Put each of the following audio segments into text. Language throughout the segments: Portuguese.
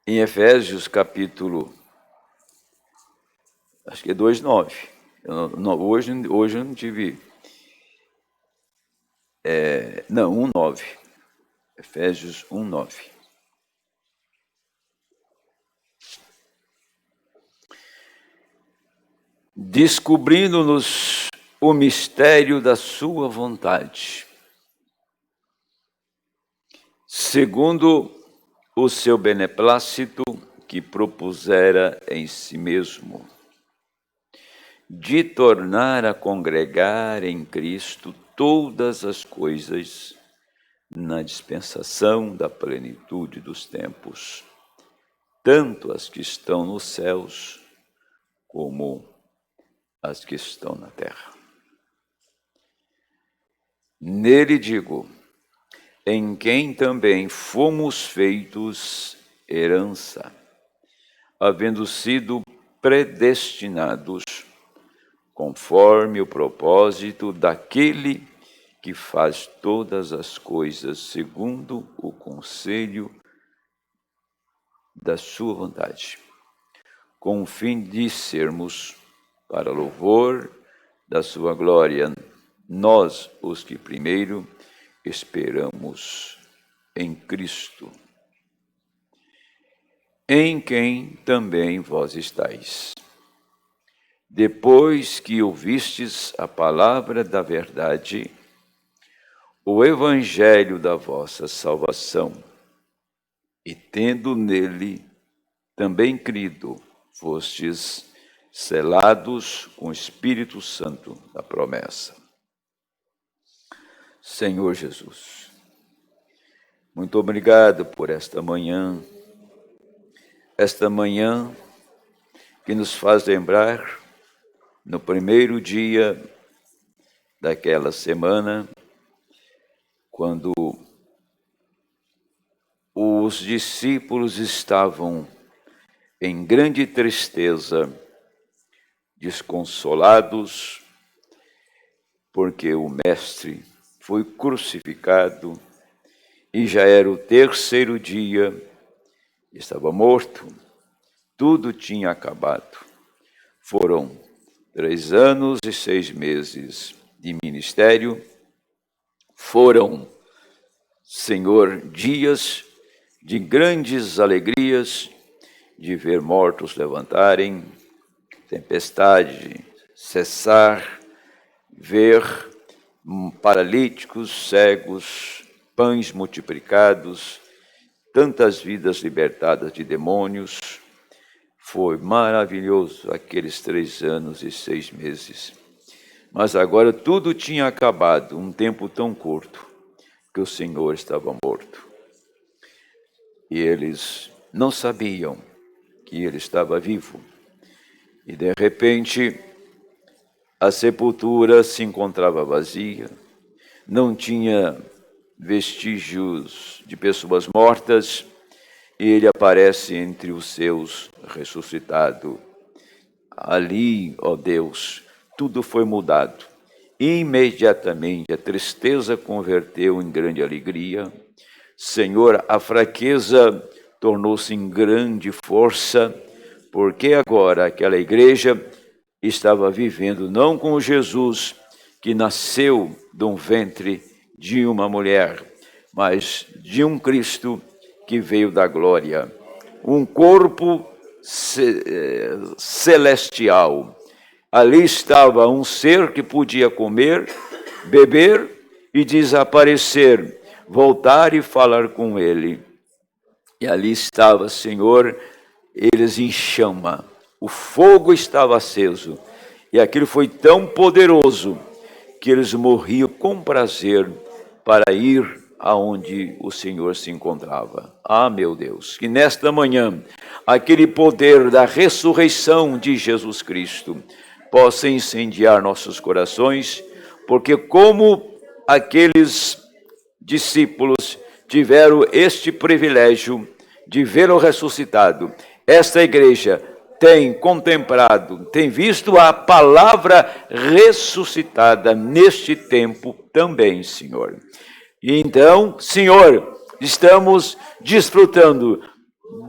Em Efésios, capítulo, acho que é 2:9. Hoje eu não tive... não, 1:9. Efésios 1:9. Descobrindo-nos o mistério da sua vontade, segundo o seu beneplácito que propusera em si mesmo, de tornar a congregar em Cristo todas as coisas na dispensação da plenitude dos tempos, tanto as que estão nos céus como as que estão na terra. Nele digo, em quem também fomos feitos herança, havendo sido predestinados conforme o propósito daquele que faz todas as coisas segundo o conselho da sua vontade, com o fim de sermos, para louvor da sua glória, nós, os que primeiro esperamos em Cristo, em quem também vós estáis, depois que ouvistes a palavra da verdade, o evangelho da vossa salvação, e tendo nele também crido, fostes selados com o Espírito Santo da promessa. Senhor Jesus, muito obrigado por esta manhã que nos faz lembrar, no primeiro dia daquela semana, quando os discípulos estavam em grande tristeza, desconsolados, porque o Mestre foi crucificado e já era o terceiro dia, estava morto, tudo tinha acabado. Foram 3 anos e 6 meses de ministério, foram, Senhor, dias de grandes alegrias, de ver mortos levantarem, tempestade cessar, ver paralíticos, cegos, pães multiplicados, tantas vidas libertadas de demônios. Foi maravilhoso aqueles 3 anos e 6 meses. Mas agora tudo tinha acabado, um tempo tão curto, que o Senhor estava morto. E eles não sabiam que ele estava vivo. E de repente, a sepultura se encontrava vazia, não tinha vestígios de pessoas mortas, e ele aparece entre os seus ressuscitado. Ali, ó Deus, tudo foi mudado. Imediatamente a tristeza converteu em grande alegria. Senhor, a fraqueza tornou-se em grande força, porque agora aquela igreja estava vivendo não com Jesus, que nasceu de um ventre de uma mulher, mas de um Cristo que veio da glória, um corpo celestial. Ali estava um ser que podia comer, beber e desaparecer, voltar e falar com ele. E ali estava, Senhor, eles em chama, o fogo estava aceso, e aquilo foi tão poderoso que eles morriam com prazer para ir aonde o Senhor se encontrava. Ah, meu Deus, que nesta manhã, aquele poder da ressurreição de Jesus Cristo possa incendiar nossos corações, porque como aqueles discípulos tiveram este privilégio de vê-lo ressuscitado, esta igreja tem contemplado, tem visto a palavra ressuscitada neste tempo também, Senhor. E então, Senhor, estamos desfrutando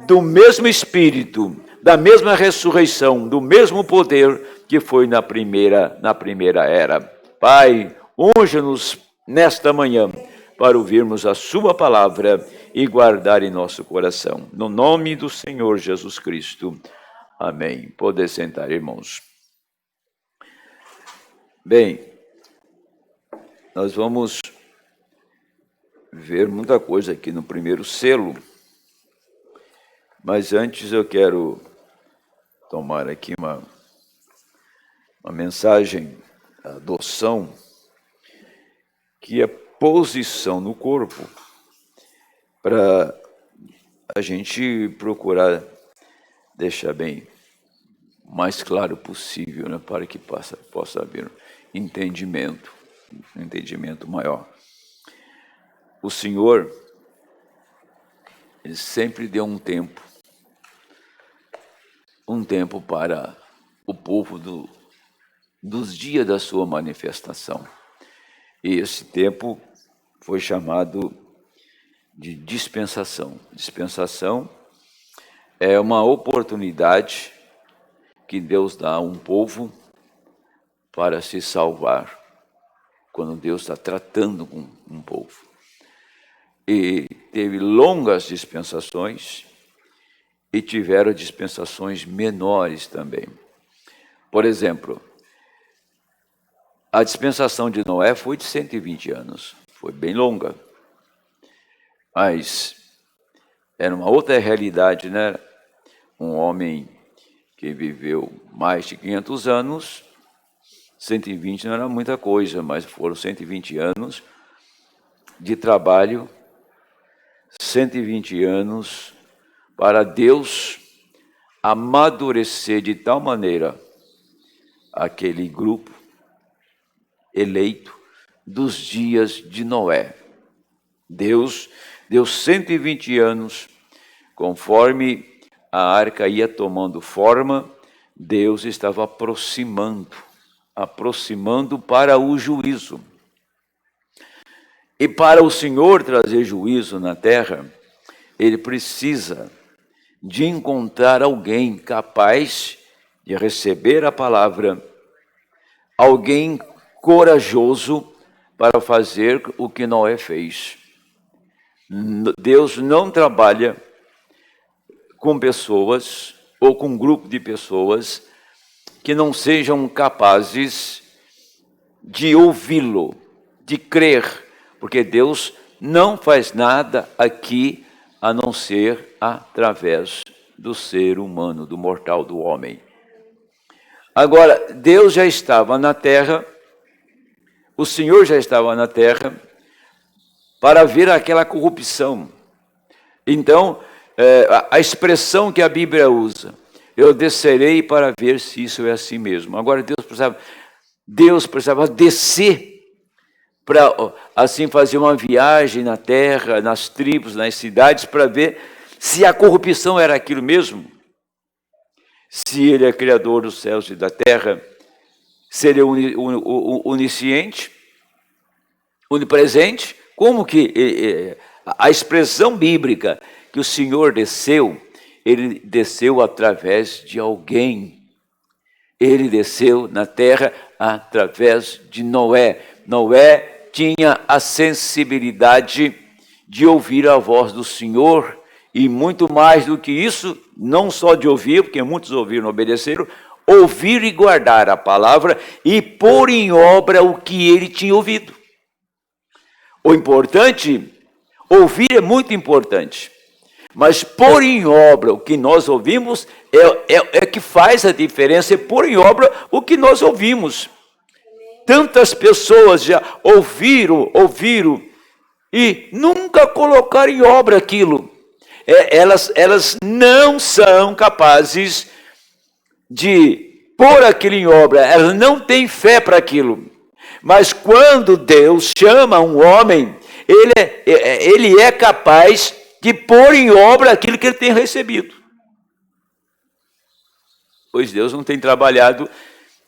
do mesmo Espírito, da mesma ressurreição, do mesmo poder que foi na primeira era. Pai, unja-nos nesta manhã para ouvirmos a sua palavra e guardar em nosso coração. No nome do Senhor Jesus Cristo. Amém. Pode sentar, irmãos. Bem, nós vamos ver muita coisa aqui no primeiro selo, mas antes eu quero tomar aqui uma mensagem, adoção, que é posição no corpo, para a gente procurar deixar bem o mais claro possível, né, para que possa haver um entendimento maior. O Senhor, Ele sempre deu um tempo para o povo dos dias da sua manifestação. E esse tempo foi chamado de dispensação. Dispensação é uma oportunidade que Deus dá a um povo para se salvar, quando Deus está tratando com um povo. E teve longas dispensações e tiveram dispensações menores também. Por exemplo, a dispensação de Noé foi de 120 anos, foi bem longa, mas era uma outra realidade, né? Um homem que viveu mais de 500 anos, 120 não era muita coisa, mas foram 120 anos de trabalho, 120 anos para Deus amadurecer de tal maneira aquele grupo eleito dos dias de Noé. Deus deu 120 anos, conforme a arca ia tomando forma, Deus estava aproximando para o juízo. E para o Senhor trazer juízo na terra, Ele precisa de encontrar alguém capaz de receber a palavra, alguém corajoso para fazer o que Noé fez. Deus não trabalha com pessoas ou com um grupo de pessoas que não sejam capazes de ouvi-lo, de crer, porque Deus não faz nada aqui a não ser através do ser humano, do mortal, do homem. Agora, Deus já estava na terra, o Senhor já estava na terra para ver aquela corrupção. Então, a expressão que a Bíblia usa, eu descerei para ver se isso é assim mesmo. Agora, Deus precisava descer para, assim, fazer uma viagem na terra, nas tribos, nas cidades, para ver se a corrupção era aquilo mesmo. Se Ele é Criador dos céus e da terra, se Ele é onisciente, onipresente, como que a expressão bíblica que o Senhor desceu, Ele desceu através de alguém. Ele desceu na terra através de Noé. Noé tinha a sensibilidade de ouvir a voz do Senhor, e muito mais do que isso, não só de ouvir, porque muitos ouviram e obedeceram, ouvir e guardar a palavra e pôr em obra o que ele tinha ouvido. O importante, ouvir é muito importante, mas pôr em obra o que nós ouvimos é que faz a diferença, é pôr em obra o que nós ouvimos. Tantas pessoas já ouviram e nunca colocaram em obra aquilo. Elas não são capazes de pôr aquilo em obra, elas não têm fé para aquilo. Mas quando Deus chama um homem, ele é capaz de pôr em obra aquilo que ele tem recebido. Pois Deus não tem trabalhado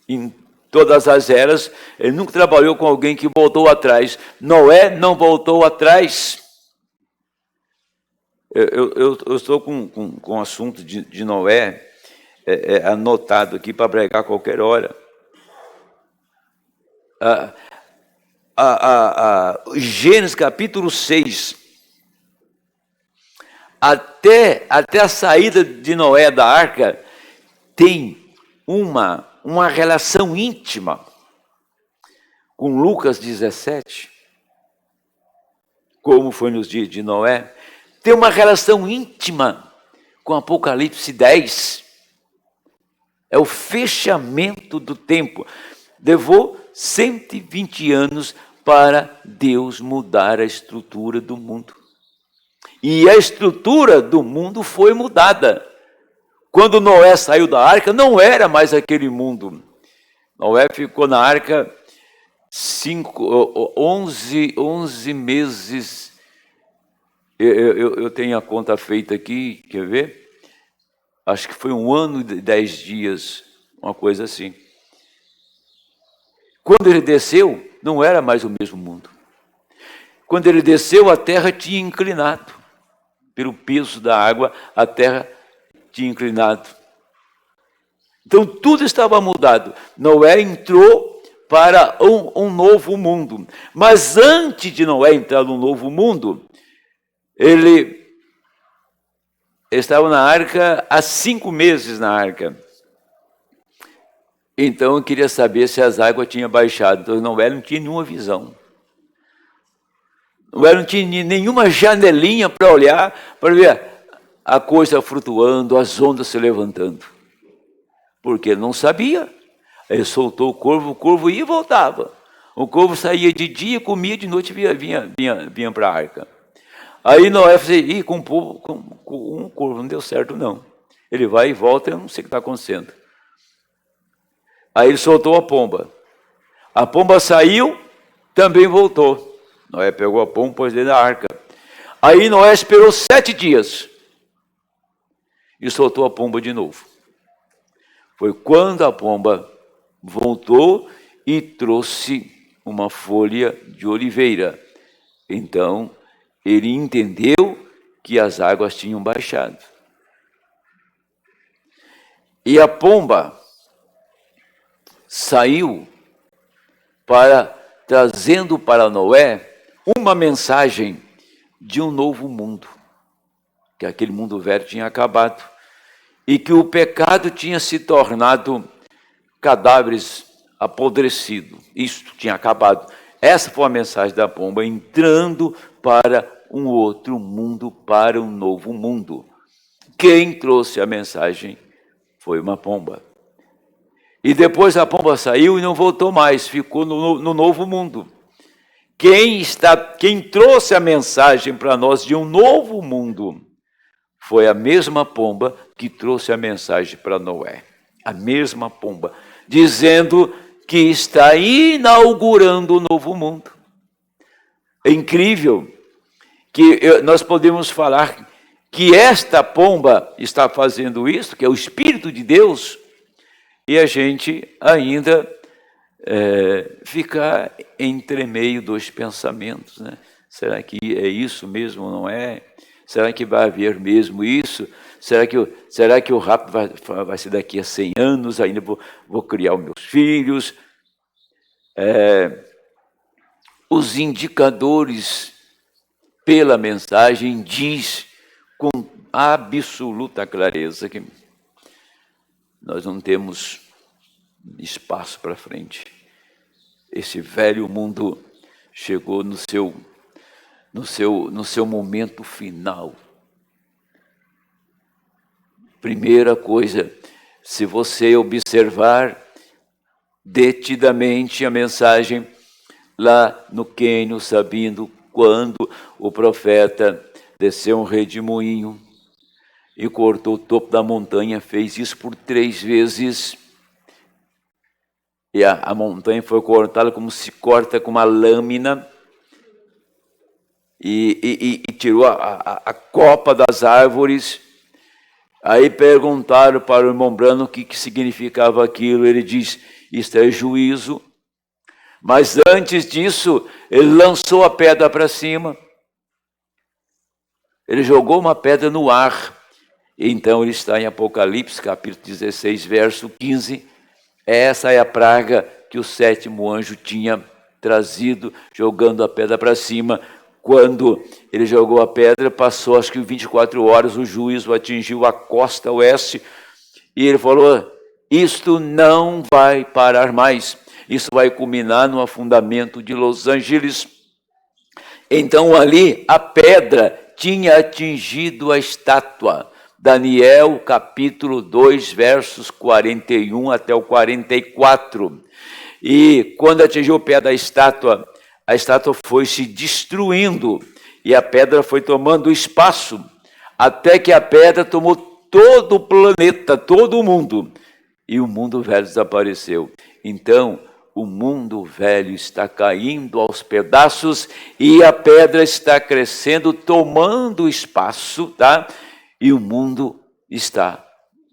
em todas as eras, ele nunca trabalhou com alguém que voltou atrás. Noé não voltou atrás. Eu estou com o assunto de Noé anotado aqui para pregar a qualquer hora. Gênesis capítulo 6, até a saída de Noé da arca, tem uma relação íntima com Lucas 17, como foi nos dias de Noé. Tem uma relação íntima com Apocalipse 10. É o fechamento do tempo. Levou 120 anos para Deus mudar a estrutura do mundo. E a estrutura do mundo foi mudada. Quando Noé saiu da arca, não era mais aquele mundo. Noé ficou na arca 11 meses. Eu tenho a conta feita aqui, quer ver? Acho que foi 1 ano e 10 dias, uma coisa assim. Quando ele desceu, não era mais o mesmo mundo. Quando ele desceu, a terra tinha inclinado. Pelo peso da água, a terra tinha inclinado. Então, tudo estava mudado. Noé entrou para um novo mundo. Mas antes de Noé entrar no novo mundo, ele estava na arca há 5 meses na arca. Então eu queria saber se as águas tinham baixado. Então Noé não tinha nenhuma visão. Noé não tinha nenhuma janelinha para olhar, para ver a coisa flutuando, as ondas se levantando. Porque ele não sabia. Ele soltou o corvo ia e voltava. O corvo saía de dia, comia, de noite vinha para a arca. Aí Noé falou, com um corvo não deu certo não. Ele vai e volta, eu não sei o que está acontecendo. Aí ele soltou a pomba. A pomba saiu, também voltou. Noé pegou a pomba e pôs dentro da arca. Aí Noé esperou 7 dias. E soltou a pomba de novo. Foi quando a pomba voltou e trouxe uma folha de oliveira. Então, ele entendeu que as águas tinham baixado. E a pomba saiu trazendo para Noé uma mensagem de um novo mundo, que aquele mundo velho tinha acabado e que o pecado tinha se tornado cadáveres apodrecidos. Isto tinha acabado. Essa foi a mensagem da pomba, entrando para um outro mundo, para um novo mundo. Quem trouxe a mensagem foi uma pomba. E depois a pomba saiu e não voltou mais, ficou no novo mundo. Quem trouxe a mensagem para nós de um novo mundo foi a mesma pomba que trouxe a mensagem para Noé. A mesma pomba, dizendo que está inaugurando um novo mundo. É incrível que nós podemos falar que esta pomba está fazendo isso, que é o Espírito de Deus, e a gente ainda fica entre meio dos pensamentos, né? Será que é isso mesmo ou não é? Será que vai haver mesmo isso? Será que o rapto vai ser daqui a 100 anos? Ainda vou criar os meus filhos? Os indicadores pela mensagem diz com absoluta clareza que nós não temos espaço para frente. Esse velho mundo chegou no seu momento final. Primeira coisa, se você observar detidamente a mensagem lá no Quênia, sabendo quando o profeta desceu um redemoinho e cortou o topo da montanha, fez isso por 3 vezes. E a montanha foi cortada como se corta com uma lâmina. E tirou a copa das árvores. Aí perguntaram para o irmão Brano o que significava aquilo. Ele diz, isto é juízo. Mas antes disso, ele lançou a pedra para cima. Ele jogou uma pedra no ar. Então ele está em Apocalipse, capítulo 16, verso 15. Essa é a praga que o sétimo anjo tinha trazido, jogando a pedra para cima. Quando ele jogou a pedra, passou acho que 24 horas, o juízo atingiu a costa oeste, e ele falou: isto não vai parar mais, isso vai culminar no afundamento de Los Angeles. Então ali a pedra tinha atingido a estátua. Daniel capítulo 2, versos 41 até o 44. E quando atingiu o pé da estátua, a estátua foi se destruindo e a pedra foi tomando espaço, até que a pedra tomou todo o planeta, todo o mundo, e o mundo velho desapareceu. Então, o mundo velho está caindo aos pedaços e a pedra está crescendo, tomando espaço, tá? E o mundo está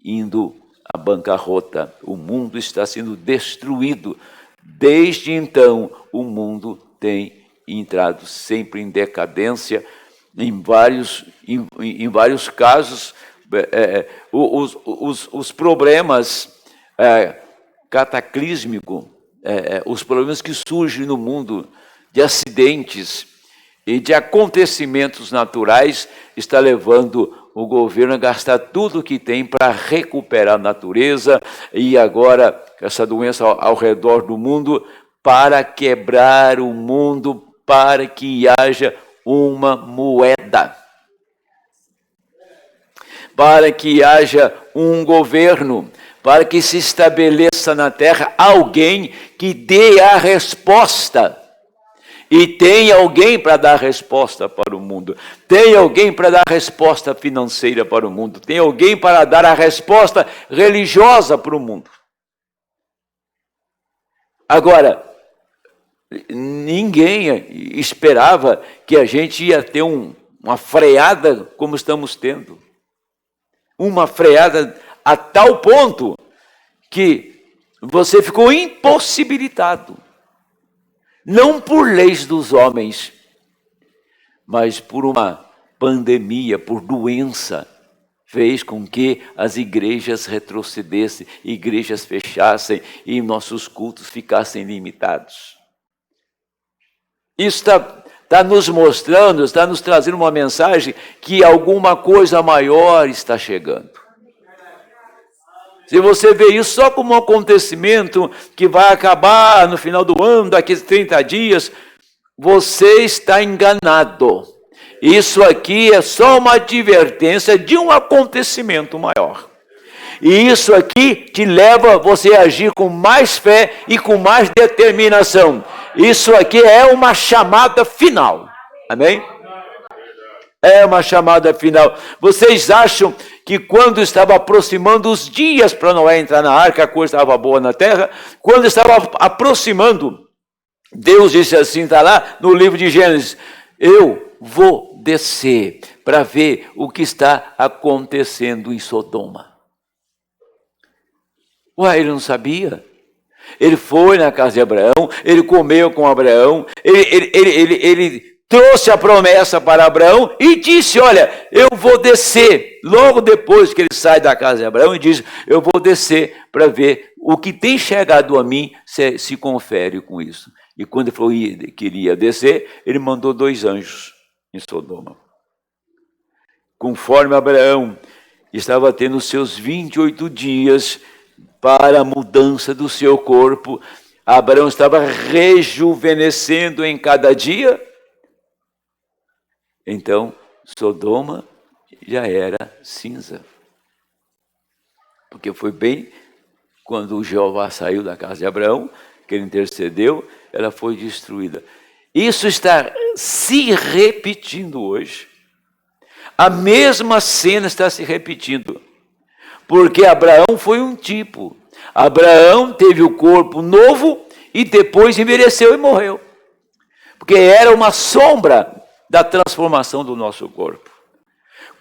indo à bancarrota, o mundo está sendo destruído. Desde então, o mundo tem entrado sempre em decadência. Em vários casos, os problemas cataclísmicos, os problemas que surgem no mundo de acidentes e de acontecimentos naturais, está levando o governo a gastar tudo o que tem para recuperar a natureza, e agora essa doença ao redor do mundo, para quebrar o mundo, para que haja uma moeda, para que haja um governo, para que se estabeleça na terra alguém que dê a resposta. E tem alguém para dar resposta para o mundo. Tem alguém para dar resposta financeira para o mundo. Tem alguém para dar a resposta religiosa para o mundo. Agora, ninguém esperava que a gente ia ter uma freada como estamos tendo. Uma freada a tal ponto que você ficou impossibilitado. Não por leis dos homens, mas por uma pandemia, por doença, fez com que as igrejas retrocedessem, igrejas fechassem e nossos cultos ficassem limitados. Isso está nos mostrando, está nos trazendo uma mensagem que alguma coisa maior está chegando. Se você vê isso só como um acontecimento que vai acabar no final do ano, daqui a 30 dias, você está enganado. Isso aqui é só uma advertência de um acontecimento maior. E isso aqui te leva a você agir com mais fé e com mais determinação. Isso aqui é uma chamada final. Amém? É uma chamada final. Vocês acham que quando estava aproximando os dias para Noé entrar na arca, a coisa estava boa na terra? Quando estava aproximando, Deus disse assim, está lá no livro de Gênesis: eu vou descer para ver o que está acontecendo em Sodoma. Ué, ele não sabia? Ele foi na casa de Abraão, ele comeu com Abraão, ele trouxe a promessa para Abraão e disse: olha, eu vou descer. Logo depois que ele sai da casa de Abraão, e diz: eu vou descer para ver o que tem chegado a mim, se confere com isso. E quando ele falou que iria descer, ele mandou 2 anjos em Sodoma. Conforme Abraão estava tendo os seus 28 dias para a mudança do seu corpo, Abraão estava rejuvenescendo em cada dia. Então, Sodoma já era cinza. Porque foi bem quando Jeová saiu da casa de Abraão, que ele intercedeu, ela foi destruída. Isso está se repetindo hoje. A mesma cena está se repetindo. Porque Abraão foi um tipo. Abraão teve o corpo novo e depois envelheceu e morreu. Porque era uma sombra da transformação do nosso corpo.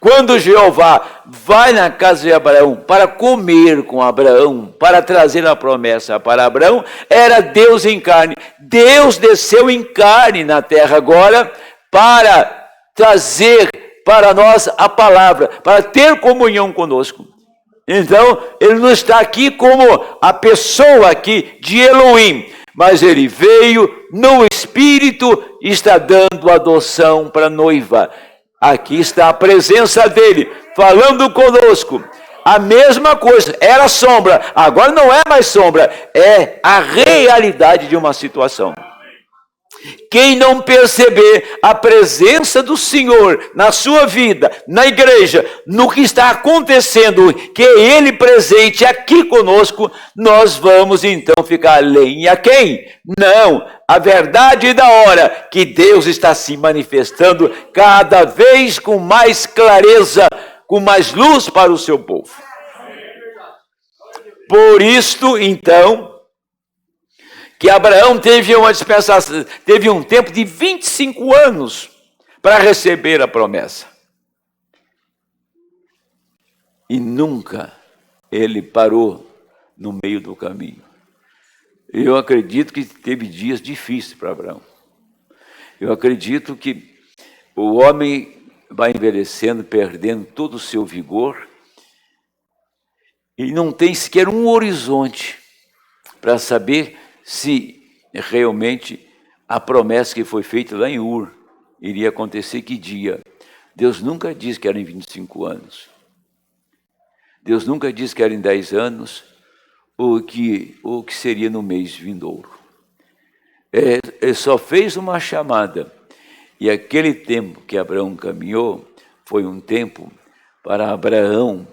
Quando Jeová vai na casa de Abraão para comer com Abraão, para trazer a promessa para Abraão, era Deus em carne. Deus desceu em carne na terra agora para trazer para nós a palavra, para ter comunhão conosco. Então, ele não está aqui como a pessoa aqui de Elohim, mas ele veio no Espírito e está dando adoção para a noiva. Aqui está a presença dele, falando conosco. A mesma coisa, era sombra, agora não é mais sombra, é a realidade de uma situação. Quem não perceber a presença do Senhor na sua vida, na igreja, no que está acontecendo, que é Ele presente aqui conosco, nós vamos então ficar além. E a quem? Não, a verdade da hora, que Deus está se manifestando cada vez com mais clareza, com mais luz para o seu povo. Por isto, então, que Abraão teve uma dispensação, teve um tempo de 25 anos para receber a promessa. E nunca ele parou no meio do caminho. Eu acredito que teve dias difíceis para Abraão. Eu acredito que o homem vai envelhecendo, perdendo todo o seu vigor, e não tem sequer um horizonte para saber se realmente a promessa que foi feita lá em Ur iria acontecer que dia. Deus nunca disse que era em 25 anos. Deus nunca disse que era em 10 anos ou que seria no mês vindouro. Ele só fez uma chamada. E aquele tempo que Abraão caminhou foi um tempo para Abraão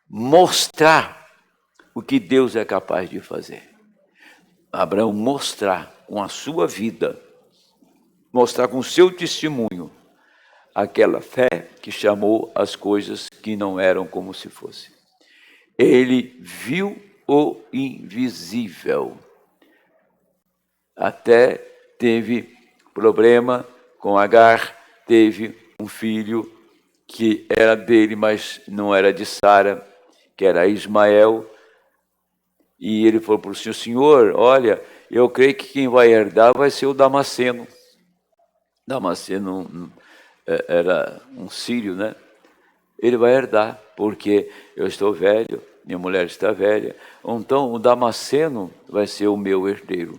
mostrar o que Deus é capaz de fazer. Abraão mostrar com a sua vida, mostrar com o seu testemunho, aquela fé que chamou as coisas que não eram como se fosse. Ele viu o invisível. Até teve problema com Agar, teve um filho que era dele, mas não era de Sara, que era Ismael. E ele falou para o Senhor: Senhor, olha, eu creio que quem vai herdar vai ser o Damasceno. Damasceno era um sírio, né? Ele vai herdar, porque eu estou velho, minha mulher está velha, então o Damasceno vai ser o meu herdeiro.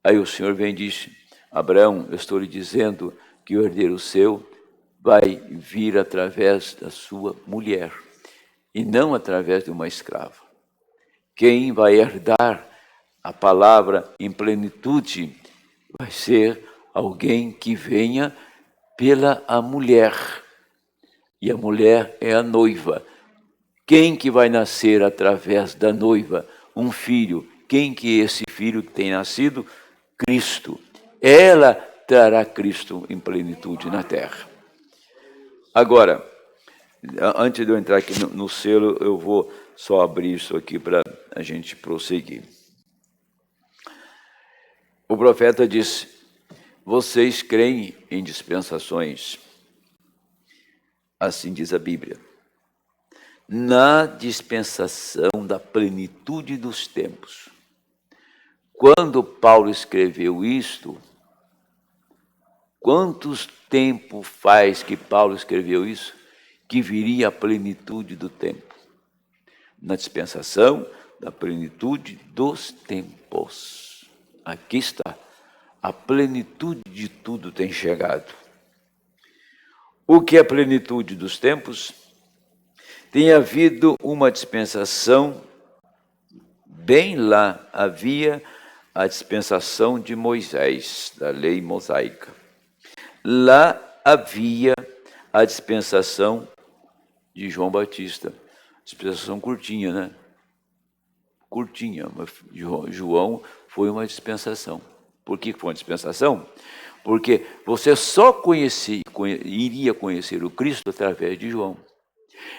Aí o Senhor vem e diz: Abraão, eu estou lhe dizendo que o herdeiro seu vai vir através da sua mulher, e não através de uma escrava. Quem vai herdar a palavra em plenitude vai ser alguém que venha pela a mulher. E a mulher é a noiva. Quem que vai nascer através da noiva? Um filho. Quem que esse filho tem nascido? Cristo. Ela trará Cristo em plenitude na terra. Agora, antes de eu entrar aqui no selo, eu vou só abrir isso aqui para a gente prosseguir. O profeta disse: vocês creem em dispensações? Assim diz a Bíblia. Na dispensação da plenitude dos tempos. Quando Paulo escreveu isto, quantos tempo faz que Paulo escreveu isso? Que viria a plenitude do tempo. Na dispensação da plenitude dos tempos. Aqui está. A plenitude de tudo tem chegado. O que é a plenitude dos tempos? Tem havido uma dispensação, bem lá havia a dispensação de Moisés, da lei mosaica. Lá havia a dispensação de João Batista. Dispensação curtinha, né? Curtinha, mas João foi uma dispensação. Por que foi uma dispensação? Porque você só iria conhecer o Cristo através de João.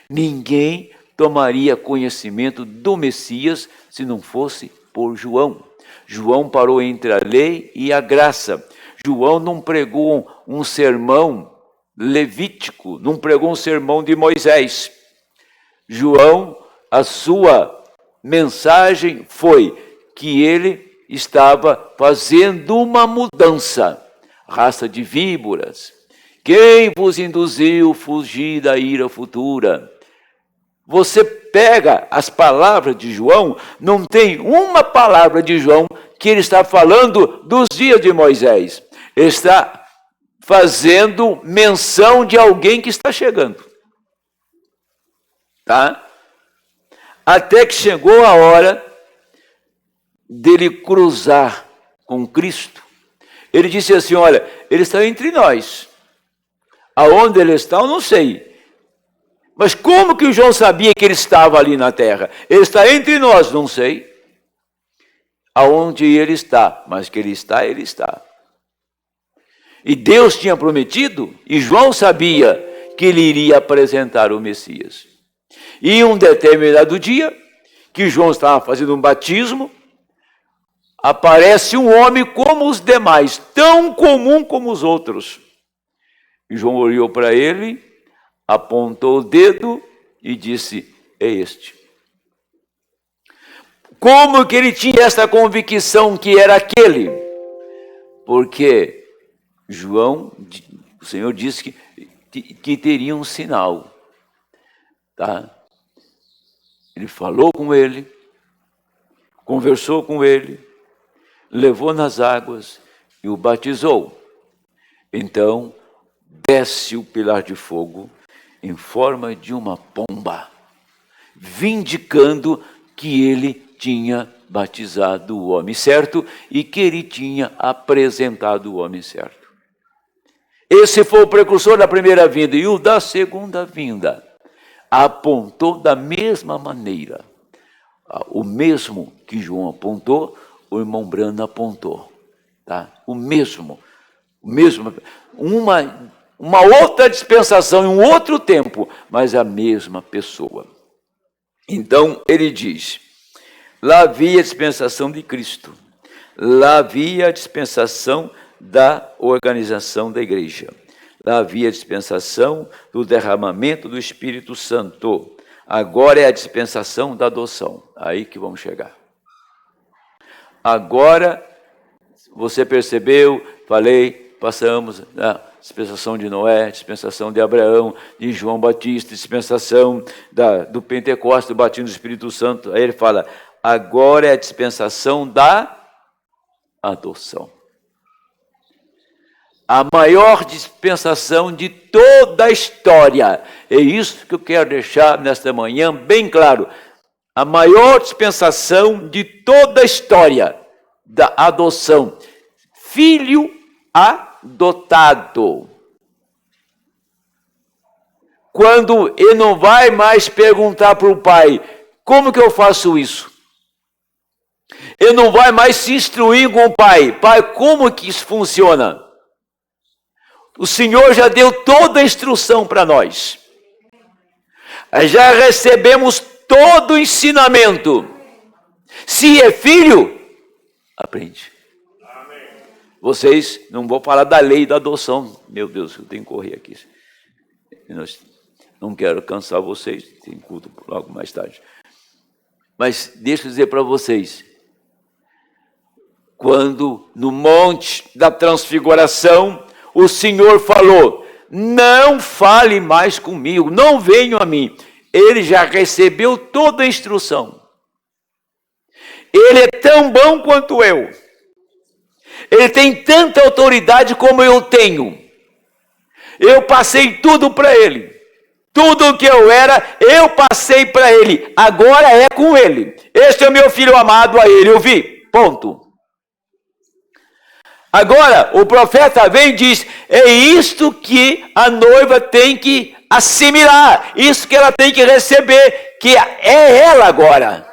Ninguém tomaria conhecimento do Messias se não fosse por João. João parou entre a lei e a graça. João não pregou um sermão levítico, não pregou um sermão de Moisés. João, a sua mensagem foi que ele estava fazendo uma mudança. Raça de víboras, Quem vos induziu a fugir da ira futura? Você pega as palavras de João, não tem uma palavra de João que ele está falando dos dias de Moisés. Ele está fazendo menção de alguém que está chegando. Tá? Até que chegou a hora dele cruzar com Cristo. Ele disse assim, olha, ele está entre nós. Aonde ele está, eu não sei. Mas como que o João sabia que ele estava ali na terra? Ele está entre nós, não sei. Aonde ele está, mas que ele está, ele está. E Deus tinha prometido, e João sabia que ele iria apresentar o Messias. E um determinado dia, que João estava fazendo um batismo, aparece um homem como os demais, tão comum como os outros. E João olhou para ele, apontou o dedo e disse, é este. Como que ele tinha essa convicção que era aquele? Porque o Senhor disse que teria um sinal. Tá? Ele falou com ele, conversou com ele, levou nas águas e o batizou. Então, desce o pilar de fogo em forma de uma pomba, vindicando que ele tinha batizado o homem certo e que ele tinha apresentado o homem certo. Esse foi o precursor da primeira vinda, e o da segunda vinda apontou da mesma maneira. O mesmo que João apontou, o irmão Brando apontou. Tá? O mesmo, uma outra dispensação em um outro tempo, mas a mesma pessoa. Então ele diz, lá havia a dispensação de Cristo, lá havia a dispensação da organização da igreja, lá havia a dispensação do derramamento do Espírito Santo, agora é a dispensação da adoção, aí que vamos chegar. Agora, você percebeu, falei, passamos a dispensação de Noé, dispensação de Abraão, de João Batista, dispensação do Pentecostes, do batismo do Espírito Santo. Aí ele fala, agora é a dispensação da adoção. A maior dispensação de toda a história. É isso que eu quero deixar nesta manhã bem claro. A maior dispensação de toda a história da adoção. Filho adotado. Quando ele não vai mais perguntar para o pai, como que eu faço isso? Ele não vai mais se instruir com o pai. Pai, como que isso funciona? O Senhor já deu toda a instrução para nós. Já recebemos todo o ensinamento. Se é filho, aprende. Amém. Vocês, não vou falar da lei da adoção. Meu Deus, eu tenho que correr aqui. Não quero cansar vocês, tem culto logo mais tarde. Mas deixa eu dizer para vocês. Quando no monte da transfiguração, o Senhor falou, não fale mais comigo, não venham a mim. Ele já recebeu toda a instrução. Ele é tão bom quanto eu. Ele tem tanta autoridade como eu tenho. Eu passei tudo para ele. Tudo o que eu era, eu passei para ele. Agora é com ele. Este é o meu filho amado, a ele eu vi. Ponto. Agora, o profeta vem e diz, é isto que a noiva tem que assimilar, isso que ela tem que receber, que é ela agora.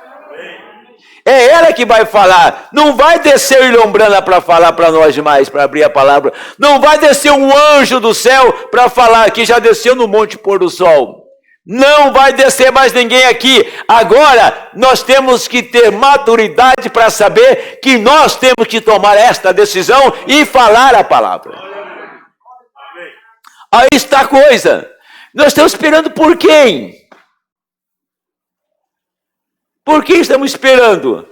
É ela que vai falar, não vai descer o Ilhombrana para falar para nós mais, para abrir a palavra, não vai descer um anjo do céu para falar, que já desceu no Monte Pôr do Sol. Não vai descer mais ninguém aqui. Agora, nós temos que ter maturidade para saber que nós temos que tomar esta decisão e falar a palavra. Aí está a coisa. Nós estamos esperando por quem? Por quem estamos esperando?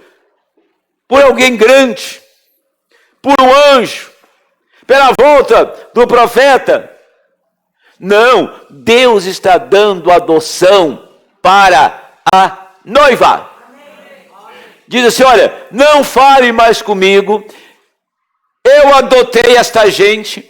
Por alguém grande? Por um anjo? Pela volta do profeta? Não, Deus está dando adoção para a noiva. Diz assim, olha, não fale mais comigo, eu adotei esta gente,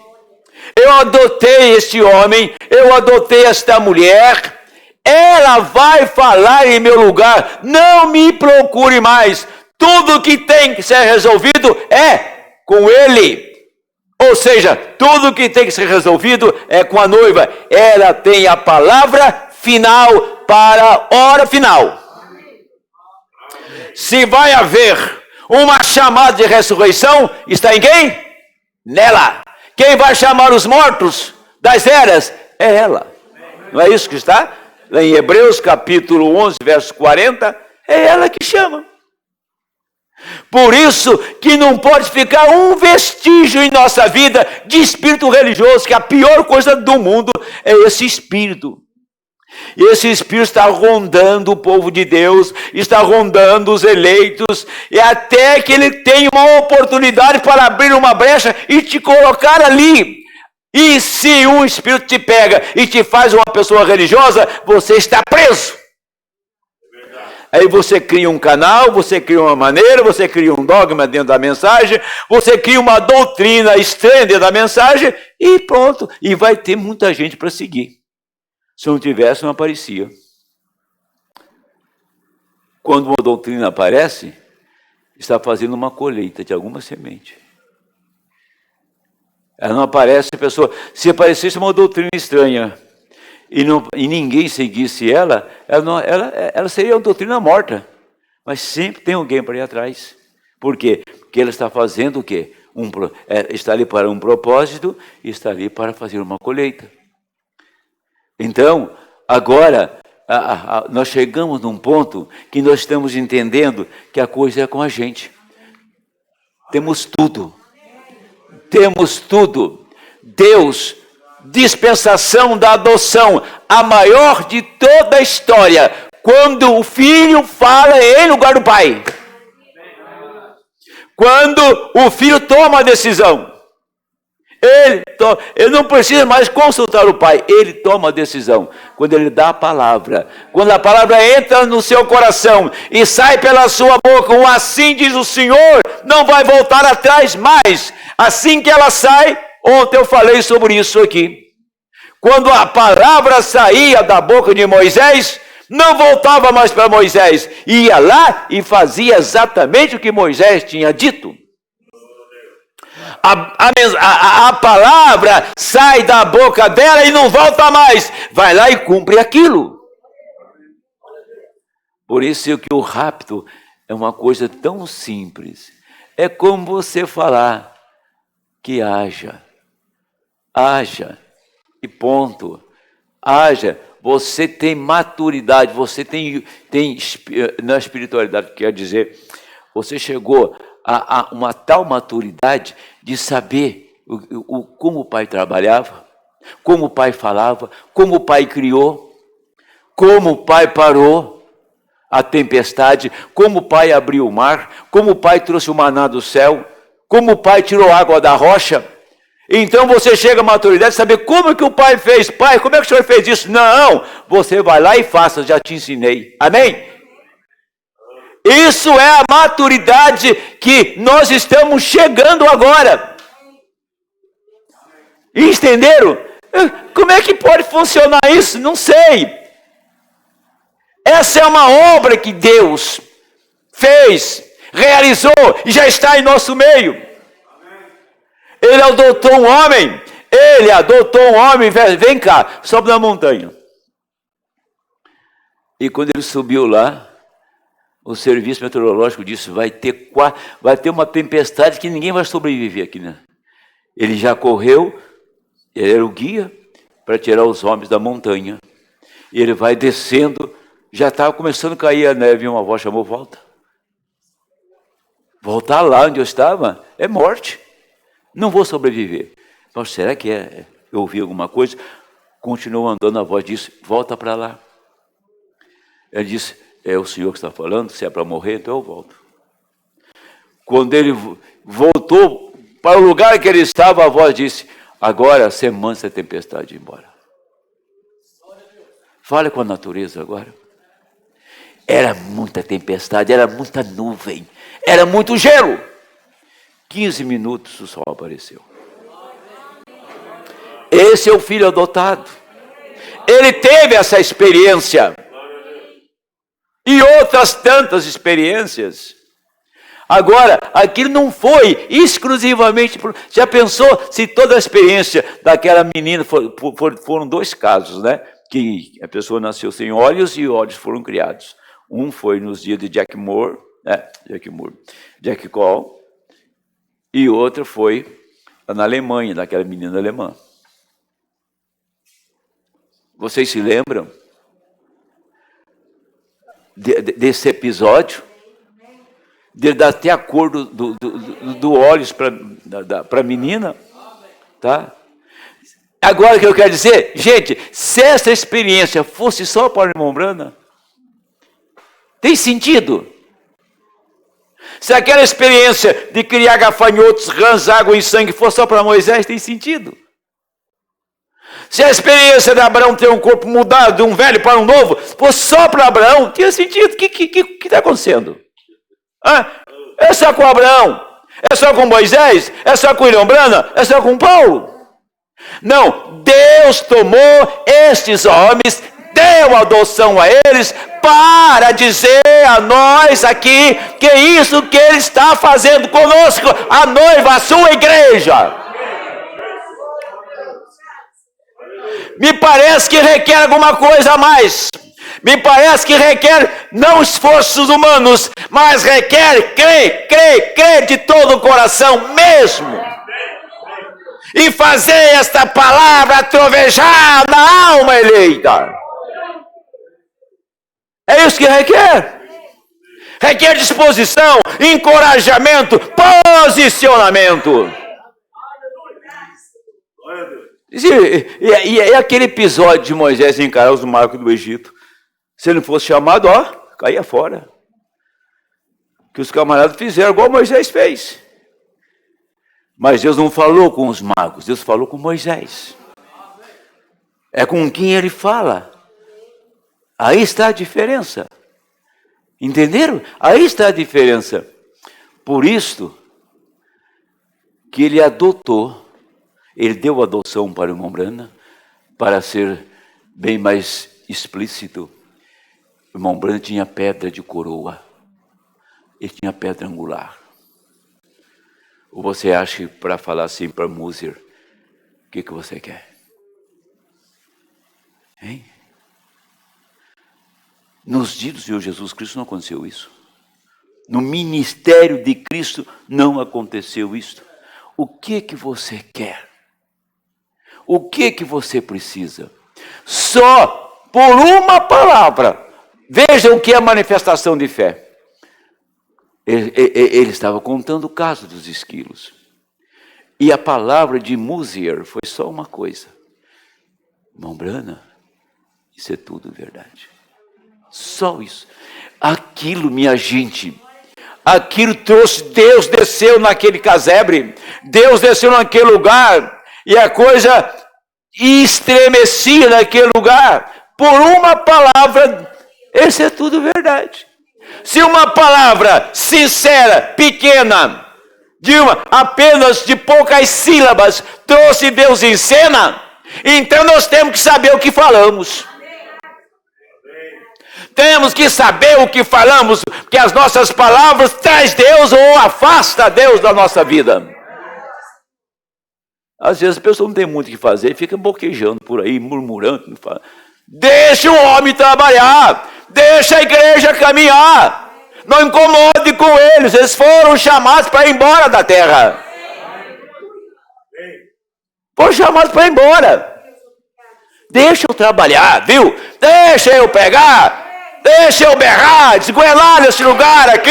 eu adotei este homem, eu adotei esta mulher, ela vai falar em meu lugar, não me procure mais, tudo que tem que ser resolvido é com ele. Ou seja, tudo que tem que ser resolvido é com a noiva, ela tem a palavra final para a hora final. Se vai haver uma chamada de ressurreição, está em quem? Nela. Quem vai chamar os mortos das eras? É ela. Não é isso que está? Lá em Hebreus capítulo 11, verso 40, é ela que chama. Por isso que não pode ficar um vestígio em nossa vida de espírito religioso, que a pior coisa do mundo é esse espírito. E esse espírito está rondando o povo de Deus, está rondando os eleitos, e até que ele tenha uma oportunidade para abrir uma brecha e te colocar ali. E se um espírito te pega e te faz uma pessoa religiosa, você está preso. Aí você cria um canal, você cria uma maneira, você cria um dogma dentro da mensagem, você cria uma doutrina estranha dentro da mensagem, e pronto. E vai ter muita gente para seguir. Se não tivesse, não aparecia. Quando uma doutrina aparece, está fazendo uma colheita de alguma semente. Ela não aparece, a pessoa, se aparecesse uma doutrina estranha e ninguém seguisse ela seria uma doutrina morta. Mas sempre tem alguém para ir atrás. Por quê? Porque ela está fazendo o quê? Está ali para um propósito e está ali para fazer uma colheita. Então, agora, nós chegamos num ponto que nós estamos entendendo que a coisa é com a gente. Temos tudo. Temos tudo. Deus, dispensação da adoção, a maior de toda a história, quando o filho fala em lugar do pai. Quando o filho toma a decisão. Ele não precisa mais consultar o pai, ele toma a decisão. Quando ele dá a palavra, quando a palavra entra no seu coração e sai pela sua boca, assim diz o Senhor, não vai voltar atrás mais. Assim que ela sai, ontem eu falei sobre isso aqui. Quando a palavra saía da boca de Moisés, não voltava mais para Moisés, ia lá e fazia exatamente o que Moisés tinha dito. A palavra sai da boca dela e não volta mais. Vai lá e cumpre aquilo. Por isso que o rapto é uma coisa tão simples. É como você falar que haja e ponto. Haja. Você tem maturidade, você tem na espiritualidade, quer dizer, você chegou a uma tal maturidade de saber como o pai trabalhava, como o pai falava, como o pai criou, como o pai parou a tempestade, como o pai abriu o mar, como o pai trouxe o maná do céu, como o pai tirou água da rocha. Então você chega à maturidade de saber como que o pai fez. Pai, como é que o senhor fez isso? Não, você vai lá e faça, já te ensinei. Amém? Isso é a maturidade que nós estamos chegando agora. Entenderam? Como é que pode funcionar isso? Não sei. Essa é uma obra que Deus fez, realizou e já está em nosso meio. Ele adotou um homem, vem cá, sobe na montanha. E quando ele subiu lá, o serviço meteorológico disse, vai ter uma tempestade que ninguém vai sobreviver aqui, né? Ele já correu, ele era o guia para tirar os homens da montanha. E ele vai descendo, já estava começando a cair a neve, e uma voz chamou, volta. Voltar lá onde eu estava é morte. Não vou sobreviver. Mas será que eu ouvi alguma coisa? Continuou andando, a voz disse, volta para lá. Ele disse, é o Senhor que está falando, se é para morrer, então eu volto. Quando ele voltou para o lugar que ele estava, a voz disse, agora você manda essa tempestade embora. Fale com a natureza agora. Era muita tempestade, era muita nuvem, era muito gelo. 15 minutos o sol apareceu. Esse é o filho adotado. Ele teve essa experiência. E outras tantas experiências. Agora, aquilo não foi exclusivamente... Já pensou se toda a experiência daquela menina... Foram 2 casos, né? Que a pessoa nasceu sem olhos e olhos foram criados. Um foi nos dias de Jack Cole. E outro foi na Alemanha, daquela menina alemã. Vocês se lembram desse episódio? De dar até a cor do olhos para a menina, tá? Agora o que eu quero dizer, gente, se essa experiência fosse só para o irmão Branham, tem sentido? Se aquela experiência de criar gafanhotos, rãs, água e sangue fosse só para Moisés, tem sentido? Se a experiência de Abraão ter um corpo mudado de um velho para um novo fosse só para Abraão, tinha sentido. O que está acontecendo? É só com Abraão? É só com Moisés? É só com William Branham? É só com Paulo? Não, Deus tomou estes homens, deu adoção a eles para dizer a nós aqui que isso que Ele está fazendo conosco, a noiva, a sua igreja. Me parece que requer alguma coisa a mais. Me parece que requer não esforços humanos, mas requer crer de todo o coração mesmo. E fazer esta palavra trovejar na alma eleita. É isso que requer. Requer disposição, encorajamento, posicionamento. E aquele episódio de Moisés encarar os marcos do Egito. Se ele não fosse chamado, caía fora. Que os camaradas fizeram igual Moisés fez. Mas Deus não falou com os magos, Deus falou com Moisés. É com quem Ele fala. Aí está a diferença. Entenderam? Aí está a diferença. Por isto que Ele adotou, Ele deu adoção para o irmão Branham, para ser bem mais explícito. O irmão Branham tinha pedra de coroa. Ele tinha pedra angular. Ou você acha que para falar assim para Moser, o que você quer? Hein? Nos dias do Senhor Jesus Cristo não aconteceu isso. No ministério de Cristo não aconteceu isso. O que você quer? O que você precisa? Só por uma palavra. Veja o que é a manifestação de fé. Ele estava contando o caso dos esquilos. E a palavra de Moser foi só uma coisa. Irmão Branham, isso é tudo verdade. Só isso. Aquilo, minha gente, aquilo trouxe, Deus desceu naquele casebre, Deus desceu naquele lugar, e a coisa estremecia naquele lugar, por uma palavra, isso é tudo verdade. Se uma palavra sincera, pequena, apenas de poucas sílabas, trouxe Deus em cena, então nós temos que saber o que falamos. Temos que saber o que falamos, porque as nossas palavras traz Deus ou afasta Deus da nossa vida. Às vezes a pessoa não tem muito o que fazer e fica boquejando por aí, murmurando. Deixa o homem trabalhar, deixa a igreja caminhar, não incomode com eles foram chamados para ir embora da terra. Foram chamados para ir embora. Deixa eu trabalhar, viu? Deixa eu pegar. Deixa eu berrar, desgoelar nesse lugar aqui.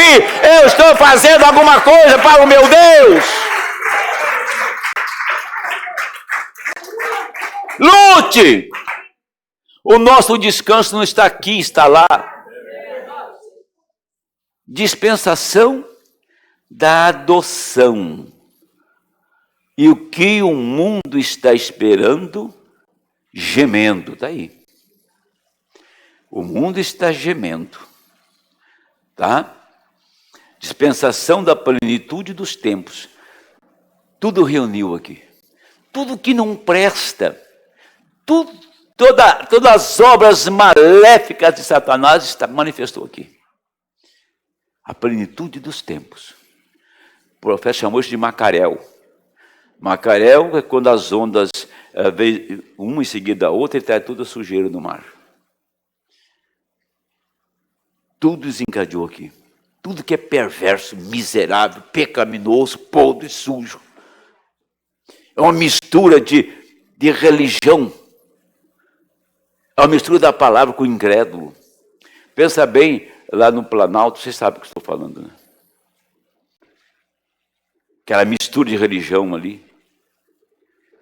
Eu estou fazendo alguma coisa para o meu Deus. Lute. O nosso descanso não está aqui, está lá. Dispensação da adoção. E o que o mundo está esperando, gemendo, está aí. O mundo está gemendo, tá? Dispensação da plenitude dos tempos. Tudo reuniu aqui. Tudo que não presta, todas as obras maléficas de Satanás manifestou aqui. A plenitude dos tempos. O profeta chamou isso de Macaréu. Macaréu é quando as ondas vêm uma em seguida a outra e traz toda a sujeira do mar. Tudo desencadeou aqui. Tudo que é perverso, miserável, pecaminoso, podre, sujo. É uma mistura de religião. É uma mistura da palavra com o incrédulo. Pensa bem, lá no Planalto, vocês sabem o que estou falando, né? Aquela mistura de religião ali.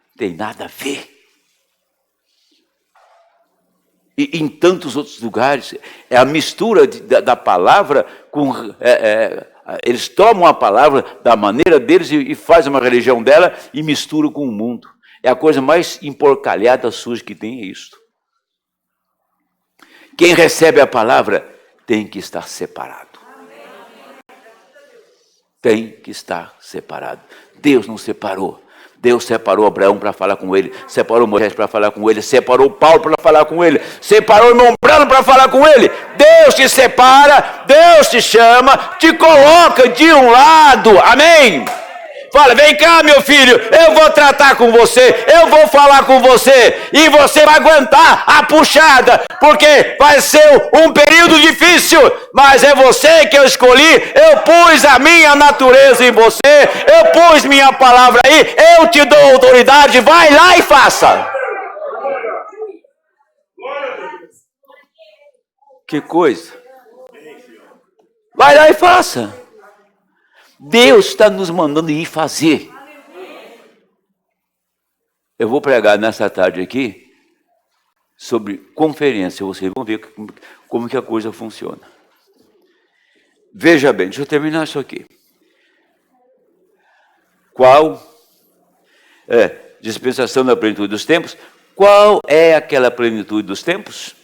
Não tem nada a ver. E em tantos outros lugares, é a mistura da palavra com... eles tomam a palavra da maneira deles e fazem uma religião dela e misturam com o mundo. É a coisa mais emporcalhada, suja que tem, é isso. Quem recebe a palavra tem que estar separado. Tem que estar separado. Deus não separou. Deus separou Abraão para falar com ele, separou Moisés para falar com ele, separou Paulo para falar com ele, separou Nombrano para falar com ele. Deus te separa, Deus te chama, te coloca de um lado, amém? Fala, vem cá, meu filho, eu vou tratar com você, eu vou falar com você, e você vai aguentar a puxada, porque vai ser um período difícil, mas é você que eu escolhi, eu pus a minha natureza em você, eu pus minha palavra aí, eu te dou autoridade, vai lá e faça. Que coisa. Vai lá e faça. Deus está nos mandando ir fazer. Eu vou pregar nessa tarde aqui sobre conferência. Vocês vão ver como que a coisa funciona. Veja bem, deixa eu terminar isso aqui. Qual é dispensação da plenitude dos tempos? Qual é aquela plenitude dos tempos?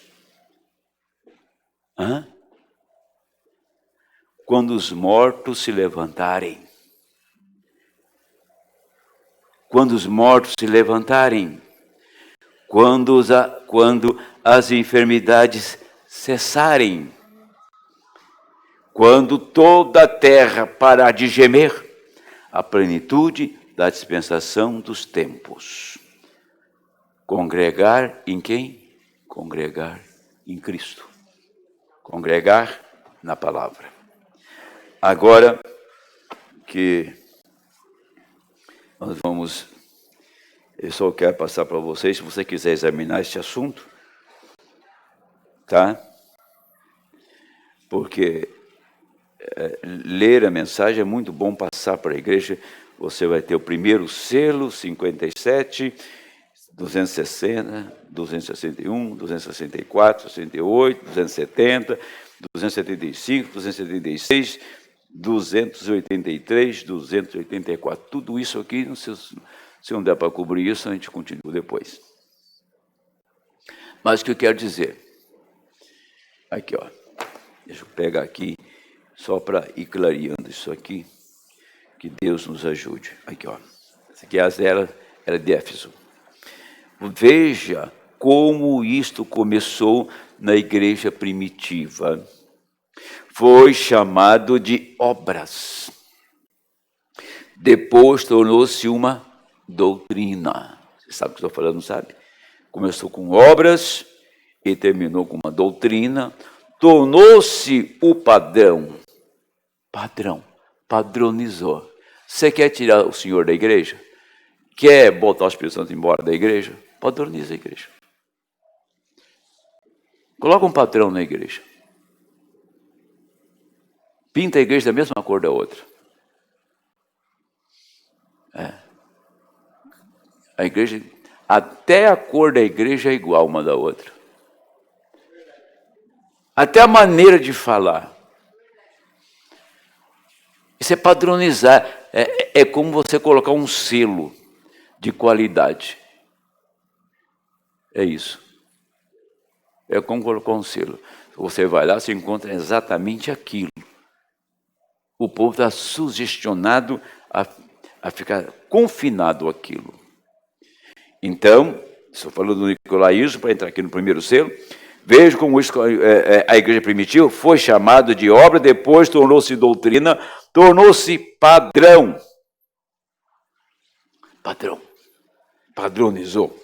Quando os mortos se levantarem. Quando os mortos se levantarem. Quando as enfermidades cessarem. Quando toda a terra parar de gemer. A plenitude da dispensação dos tempos. Congregar em quem? Congregar em Cristo. Congregar na palavra. Agora que nós vamos, eu só quero passar para vocês, se você quiser examinar este assunto, tá? Porque ler a mensagem é muito bom passar para a igreja. Você vai ter o primeiro selo, 57, 260, 261, 264, 268, 270, 275, 276, 283, 284. Tudo isso aqui, não sei, se não der para cobrir isso, a gente continua depois. Mas o que eu quero dizer? Aqui, ó. Deixa eu pegar aqui, só para ir clareando isso aqui. Que Deus nos ajude. Aqui, ó. Essa aqui é a zero, era de Éfeso. Veja como isto começou na igreja primitiva. Foi chamado de obras. Depois tornou-se uma doutrina. Você sabe o que estou falando, não sabe? Começou com obras e terminou com uma doutrina. Tornou-se o padrão. Padronizou. Você quer tirar o senhor da igreja? Quer botar o Espírito Santo embora da igreja? Padroniza a igreja. Coloca um patrão na igreja. Pinta a igreja da mesma cor da outra. A igreja, até a cor da igreja é igual uma da outra. Até a maneira de falar. Isso é padronizar. É como você colocar um selo de qualidade. É isso. É como colocar um selo. Você vai lá, você encontra exatamente aquilo. O povo está sugestionado a ficar confinado àquilo. Então, estou falando do nicolaísmo, para entrar aqui no primeiro selo, vejo como a igreja primitiva foi chamada de obra, depois tornou-se doutrina, tornou-se padrão. Padronizou.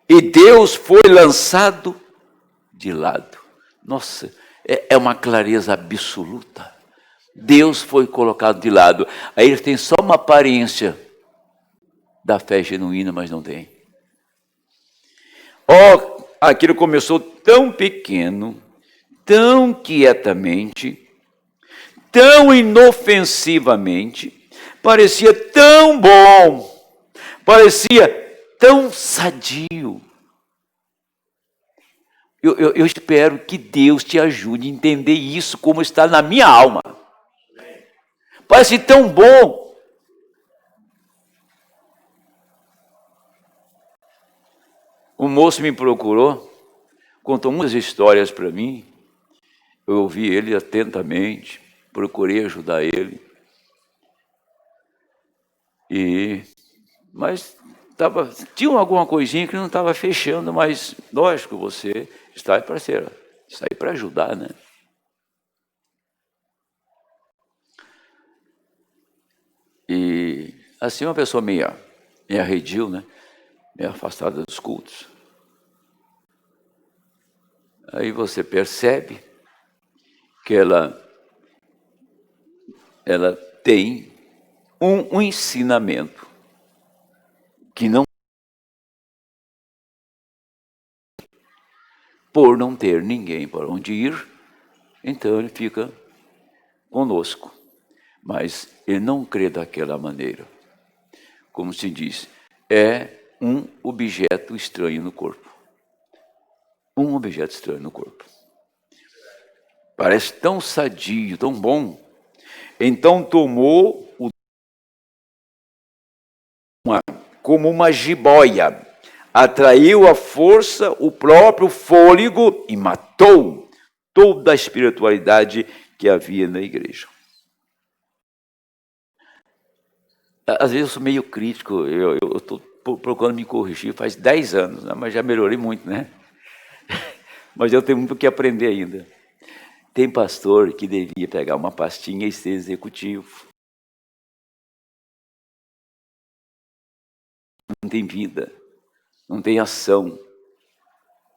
E Deus foi lançado de lado. Nossa, é uma clareza absoluta. Deus foi colocado de lado. Aí eles têm só uma aparência da fé genuína, mas não tem. Aquilo começou tão pequeno, tão quietamente, tão inofensivamente, parecia tão bom, parecia tão sadio. Eu espero que Deus te ajude a entender isso como está na minha alma. Parece tão bom. O moço me procurou, contou muitas histórias para mim. Eu ouvi ele atentamente, procurei ajudar ele. Mas tinha alguma coisinha que não estava fechando, mas lógico, você está aí para ajudar, né? E assim, uma pessoa meio arredio, né? Meio afastada dos cultos. Aí você percebe que ela tem um ensinamento que não, por não ter ninguém para onde ir, então ele fica conosco. Mas ele não crê daquela maneira. Como se diz, é um objeto estranho no corpo. Um objeto estranho no corpo. Parece tão sadio, tão bom. Então tomou como uma jiboia, atraiu a força, o próprio fôlego e matou toda a espiritualidade que havia na igreja. Às vezes eu sou meio crítico, eu estou procurando me corrigir faz 10 anos, né? Mas já melhorei muito, né? Mas eu tenho muito o que aprender ainda. Tem pastor que devia pegar uma pastinha e ser executivo. Não tem vida, não tem ação,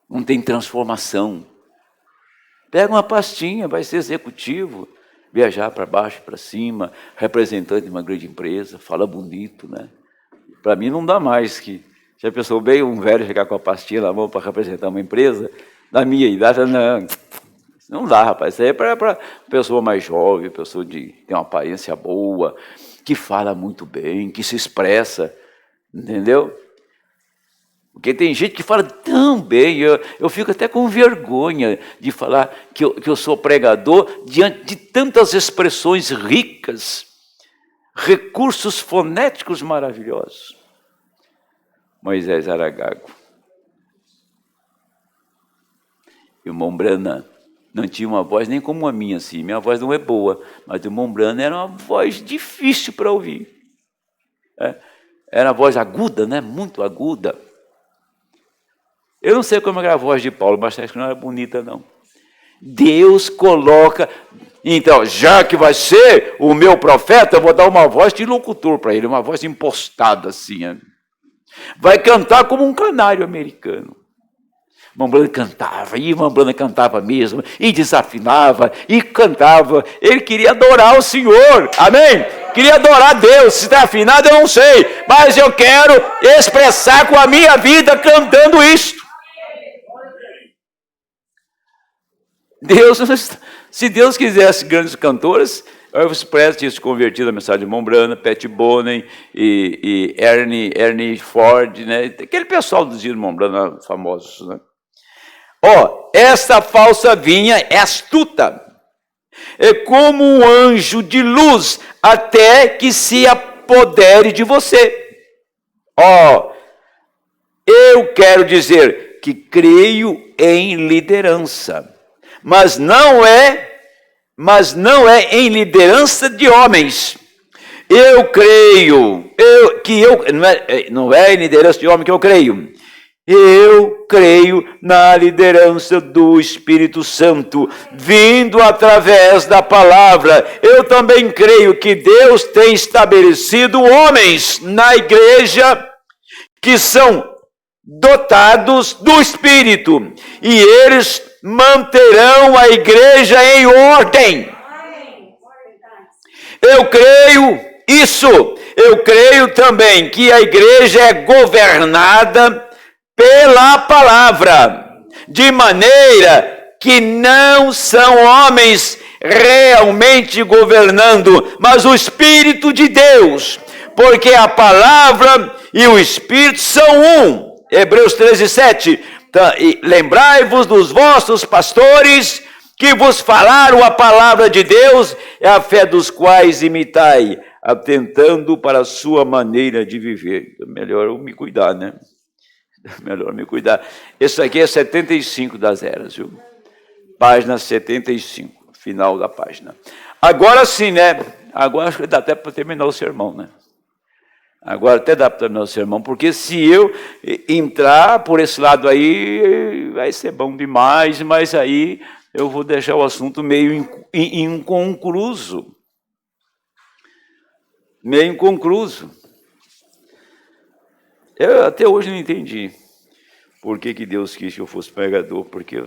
não tem transformação. Pega uma pastinha, vai ser executivo, viajar para baixo, para cima, representante de uma grande empresa, fala bonito, né? Para mim não dá mais que... Já pensou bem um velho chegar com a pastinha na mão para representar uma empresa? Na minha idade, não dá, rapaz. Isso aí é para pessoa mais jovem, pessoa que tem uma aparência boa, que fala muito bem, que se expressa, entendeu? Porque tem gente que fala tão bem, eu fico até com vergonha de falar que eu sou pregador diante de tantas expressões ricas, recursos fonéticos maravilhosos. Moisés era gago. E o irmão Brana não tinha uma voz nem como a minha, assim. Minha voz não é boa, mas o irmão Brana era uma voz difícil para ouvir. Era uma voz aguda, né? Muito aguda. Eu não sei como era a voz de Paulo, mas acho que não era bonita, não. Deus coloca... Então, já que vai ser o meu profeta, eu vou dar uma voz de locutor para ele, uma voz impostada assim. Vai cantar como um canário americano. Irmão Brana cantava, e irmão Brana cantava mesmo, e desafinava, e cantava. Ele queria adorar o Senhor, amém? Queria adorar Deus. Se está afinado, eu não sei, mas eu quero expressar com a minha vida cantando isto. Se Deus quisesse grandes cantores, Elvis Presley tinha se convertido à mensagem de irmão Brana, Pat Boone e Ernie Ford, né? Aquele pessoal dos irmãos Brana famosos, né? Essa falsa vinha é astuta, é como um anjo de luz, até que se apodere de você. Eu quero dizer que creio em liderança, mas não é em liderança de homens. Eu creio, não é em liderança de homem que eu creio. Eu creio na liderança do Espírito Santo, vindo através da palavra. Eu também creio que Deus tem estabelecido homens na igreja que são dotados do Espírito, e eles manterão a igreja em ordem. Eu creio isso. Eu creio também que a igreja é governada pela palavra, de maneira que não são homens realmente governando, mas o Espírito de Deus, porque a palavra e o Espírito são um. Hebreus 13:7. Lembrai-vos dos vossos pastores que vos falaram a palavra de Deus, é a fé dos quais imitai, atentando para a sua maneira de viver. Melhor eu me cuidar, né? Melhor me cuidar. Isso aqui é 75 das eras, viu? Página 75, final da página. Agora sim, né? Agora acho que dá até para terminar o sermão, né? Agora até dá para terminar o sermão, porque se eu entrar por esse lado aí, vai ser bom demais, mas aí eu vou deixar o assunto meio inconcluso. Meio inconcluso. Eu até hoje não entendi por que Deus quis que eu fosse pregador, porque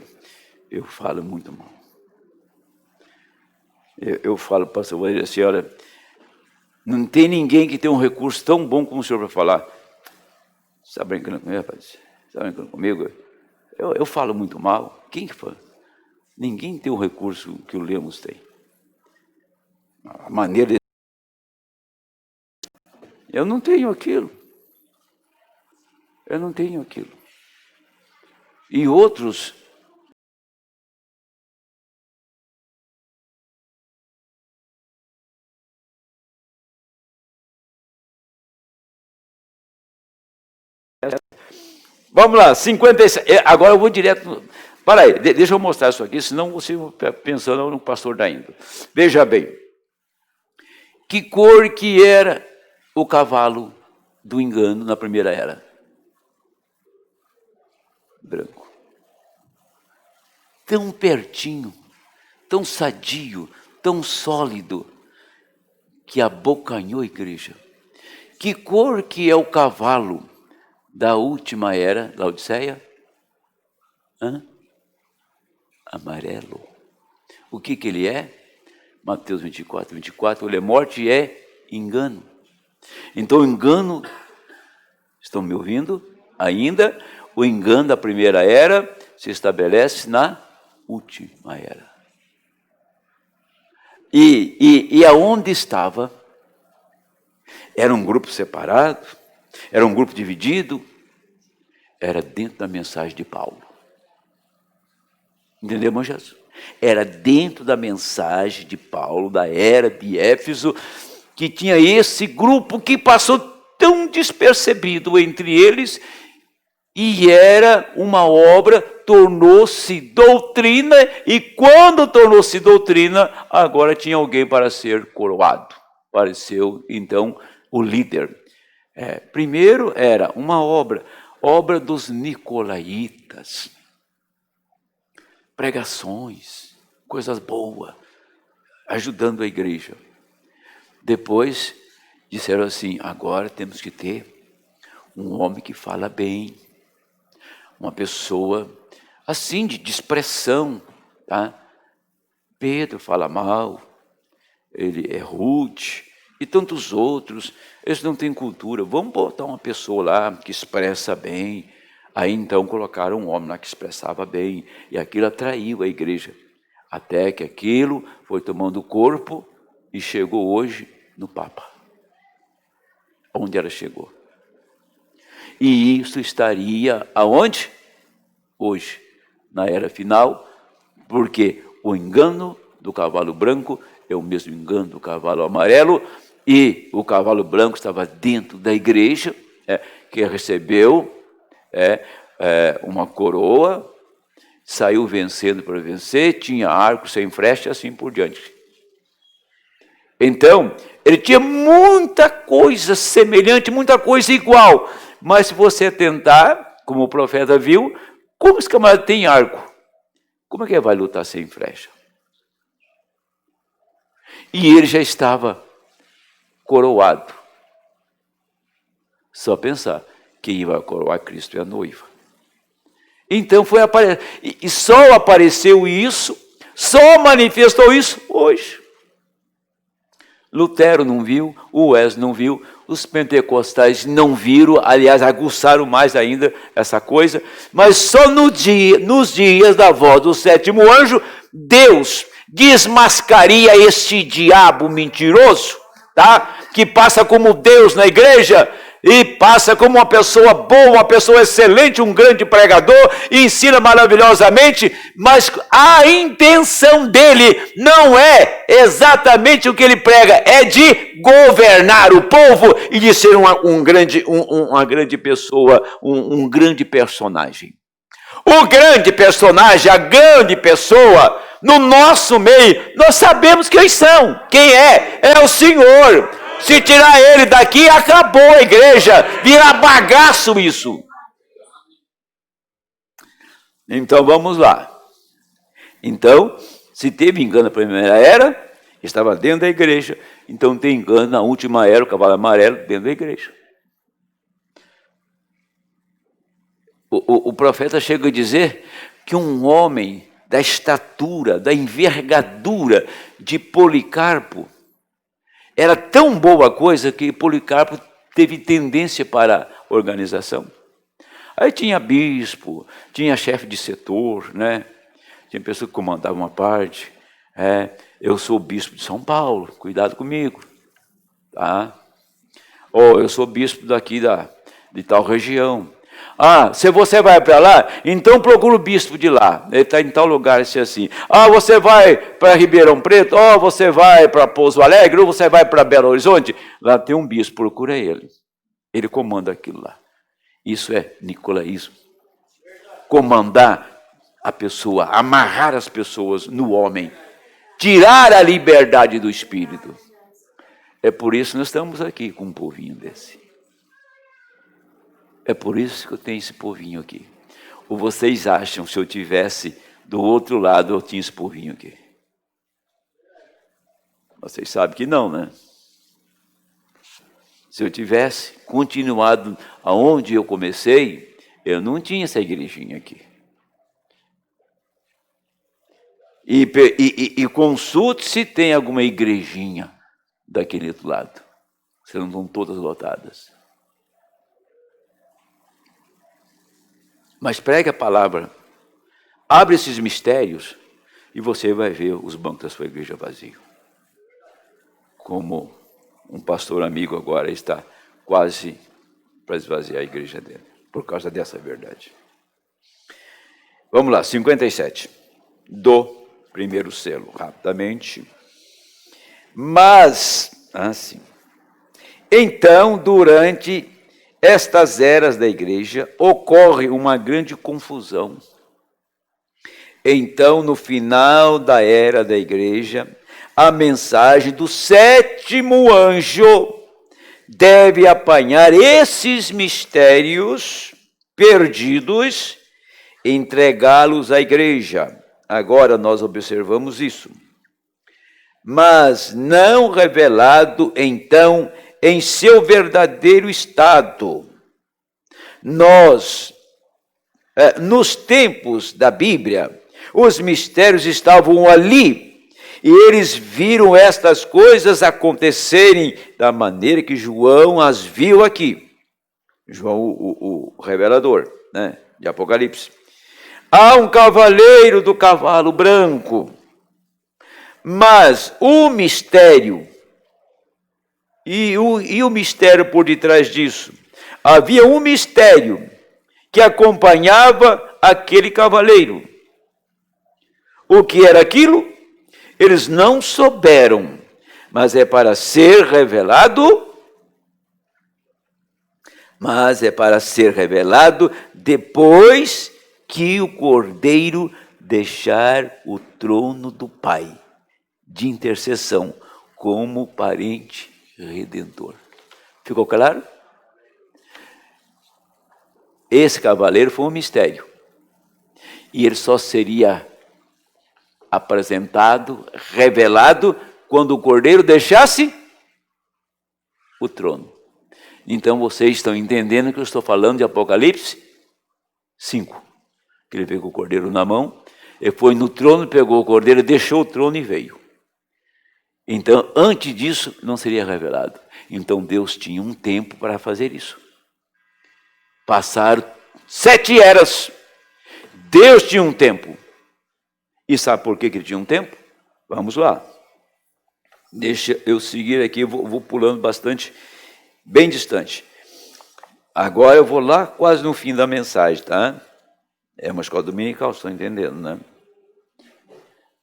eu falo muito mal. Eu falo para o pastor, assim, olha, não tem ninguém que tenha um recurso tão bom como o senhor para falar. Você está brincando comigo, rapaz? Está brincando comigo? Eu falo muito mal. Quem que fala? Ninguém tem o recurso que o Lemos tem. A maneira de... Eu não tenho aquilo. Eu não tenho aquilo. E outros... Vamos lá, 56. Agora eu vou direto... Para aí, deixa eu mostrar isso aqui, senão você vai pensando no pastor da Índia. Veja bem. Que cor que era o cavalo do engano na primeira era? Branco. Tão pertinho, tão sadio, tão sólido, que abocanhou a igreja. Que cor que é o cavalo da última era, Laodiceia? Amarelo. O que ele é? Mateus 24, ele é morte e é engano. Então o engano, estão me ouvindo? Ainda, o engano da primeira era se estabelece na última era. E aonde estava? Era um grupo separado? Era um grupo dividido? Era dentro da mensagem de Paulo. Entendeu, irmão Jesus? Era dentro da mensagem de Paulo, da era de Éfeso, que tinha esse grupo que passou tão despercebido entre eles, e era uma obra, tornou-se doutrina, e quando tornou-se doutrina, agora tinha alguém para ser coroado. Apareceu, então, o líder. Primeiro era uma obra dos nicolaítas. Pregações, coisas boas, ajudando a igreja. Depois disseram assim, agora temos que ter um homem que fala bem, uma pessoa assim de expressão, tá? Pedro fala mal, ele é rude, e tantos outros, eles não têm cultura, vamos botar uma pessoa lá que expressa bem. Aí então colocaram um homem lá que expressava bem, e aquilo atraiu a igreja, até que aquilo foi tomando corpo e chegou hoje no Papa, onde ela chegou. E isso estaria aonde? Hoje, na era final, porque o engano do cavalo branco é o mesmo engano do cavalo amarelo, e o cavalo branco estava dentro da igreja, que recebeu uma coroa, saiu vencendo para vencer, tinha arco sem flecha e assim por diante. Então, ele tinha muita coisa semelhante, muita coisa igual. Mas se você tentar, como o profeta viu, como esse camarada tem arco? Como é que ele vai lutar sem flecha? E ele já estava coroado. Só pensar, quem vai coroar Cristo é a noiva. Então foi aparecer, e só apareceu isso, só manifestou isso hoje. Lutero não viu, o Wesley não viu, os pentecostais não viram, aliás, aguçaram mais ainda essa coisa, mas só nos dias da voz do sétimo anjo, Deus desmascaria este diabo mentiroso, tá? Que passa como Deus na igreja, e passa como uma pessoa boa, uma pessoa excelente, um grande pregador, e ensina maravilhosamente, mas a intenção dele não é exatamente o que ele prega, é de governar o povo e de ser uma grande pessoa, um grande personagem. O grande personagem, a grande pessoa, no nosso meio, nós sabemos quem são, quem é o Senhor. Se tirar ele daqui, acabou a igreja, vira bagaço isso. Então vamos lá. Então, se teve engano na primeira era, estava dentro da igreja, então tem engano na última era, o cavalo amarelo, dentro da igreja. O profeta chega a dizer que um homem da estatura, da envergadura de Policarpo, era tão boa a coisa que Policarpo teve tendência para a organização. Aí tinha bispo, tinha chefe de setor, né? Tinha pessoa que comandava uma parte. Eu sou bispo de São Paulo, cuidado comigo. Tá? Ou eu sou bispo daqui de tal região. Se você vai para lá, então procura o bispo de lá. Ele está em tal lugar, assim. Você vai para Ribeirão Preto, você vai para Pouso Alegre, ou você vai para Belo Horizonte. Lá tem um bispo, procura ele. Ele comanda aquilo lá. Isso é nicolaísmo. Comandar a pessoa, amarrar as pessoas no homem. Tirar a liberdade do espírito. É por isso que nós estamos aqui com um povinho desse. É por isso que eu tenho esse povinho aqui. Ou vocês acham, se eu tivesse do outro lado, eu tinha esse povinho aqui? Vocês sabem que não, né? Se eu tivesse continuado aonde eu comecei, eu não tinha essa igrejinha aqui. E consulte se tem alguma igrejinha daquele outro lado. Se não estão todas lotadas. Mas pregue a palavra, abre esses mistérios e você vai ver os bancos da sua igreja vazios. Como um pastor amigo agora está quase para esvaziar a igreja dele, por causa dessa verdade. Vamos lá, 57. Do primeiro selo, rapidamente. Mas, assim, então, durante estas eras da igreja, ocorre uma grande confusão. Então, no final da era da igreja, a mensagem do sétimo anjo deve apanhar esses mistérios perdidos e entregá-los à igreja. Agora nós observamos isso. Mas não revelado, então, em seu verdadeiro estado. Nos tempos da Bíblia, os mistérios estavam ali, e eles viram estas coisas acontecerem da maneira que João as viu aqui. João, o revelador, né, de Apocalipse. Há um cavaleiro do cavalo branco, mas o mistério, e o mistério por detrás disso, havia um mistério que acompanhava aquele cavaleiro. O que era aquilo? Eles não souberam, mas é para ser revelado mas é para ser revelado depois que o Cordeiro deixar o trono do Pai, de intercessão, como parente redentor. Ficou claro? Esse cavaleiro foi um mistério. E ele só seria apresentado, revelado, quando o Cordeiro deixasse o trono. Então vocês estão entendendo que eu estou falando de Apocalipse 5. Que ele veio com o Cordeiro na mão, ele foi no trono, pegou o Cordeiro, deixou o trono e veio. Então, antes disso, não seria revelado. Então Deus tinha um tempo para fazer isso. Passaram 7 eras. Deus tinha um tempo. E sabe por que ele tinha um tempo? Vamos lá. Deixa eu seguir aqui, eu vou pulando bastante, bem distante. Agora eu vou lá quase no fim da mensagem, tá? É uma escola dominical, estou entendendo, né?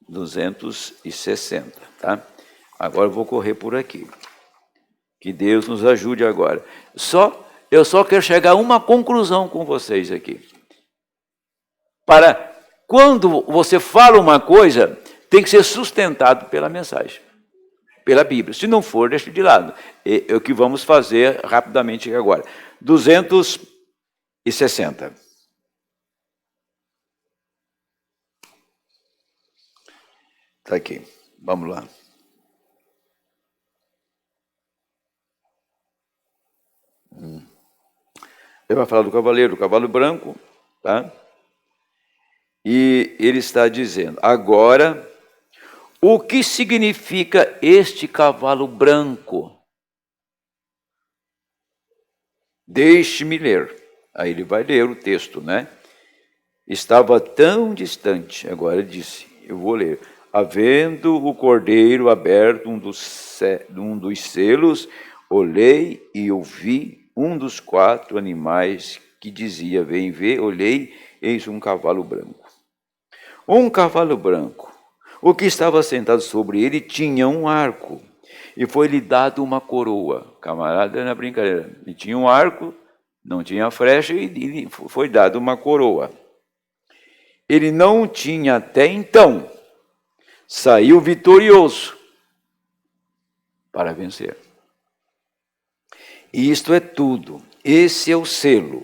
260, tá? Agora eu vou correr por aqui. Que Deus nos ajude agora. Eu só quero chegar a uma conclusão com vocês aqui. Para quando você fala uma coisa, tem que ser sustentado pela mensagem, pela Bíblia. Se não for, deixa de lado. É o que vamos fazer rapidamente agora. 260. Está aqui. Vamos lá. Ele vai falar do cavaleiro, do cavalo branco, tá? E ele está dizendo, agora, o que significa este cavalo branco? Deixe-me ler. Aí ele vai ler o texto, né? Estava tão distante, agora ele disse, eu vou ler. Havendo o cordeiro aberto um dos selos, olhei e ouvi um dos 4 animais que dizia, vem ver, olhei, eis um cavalo branco. Um cavalo branco. O que estava sentado sobre ele tinha um arco, e foi-lhe dado uma coroa. Camarada, na brincadeira, ele tinha um arco, não tinha flecha, e foi dado uma coroa. Ele não tinha até então, saiu vitorioso para vencer. E isto é tudo. Esse é o selo.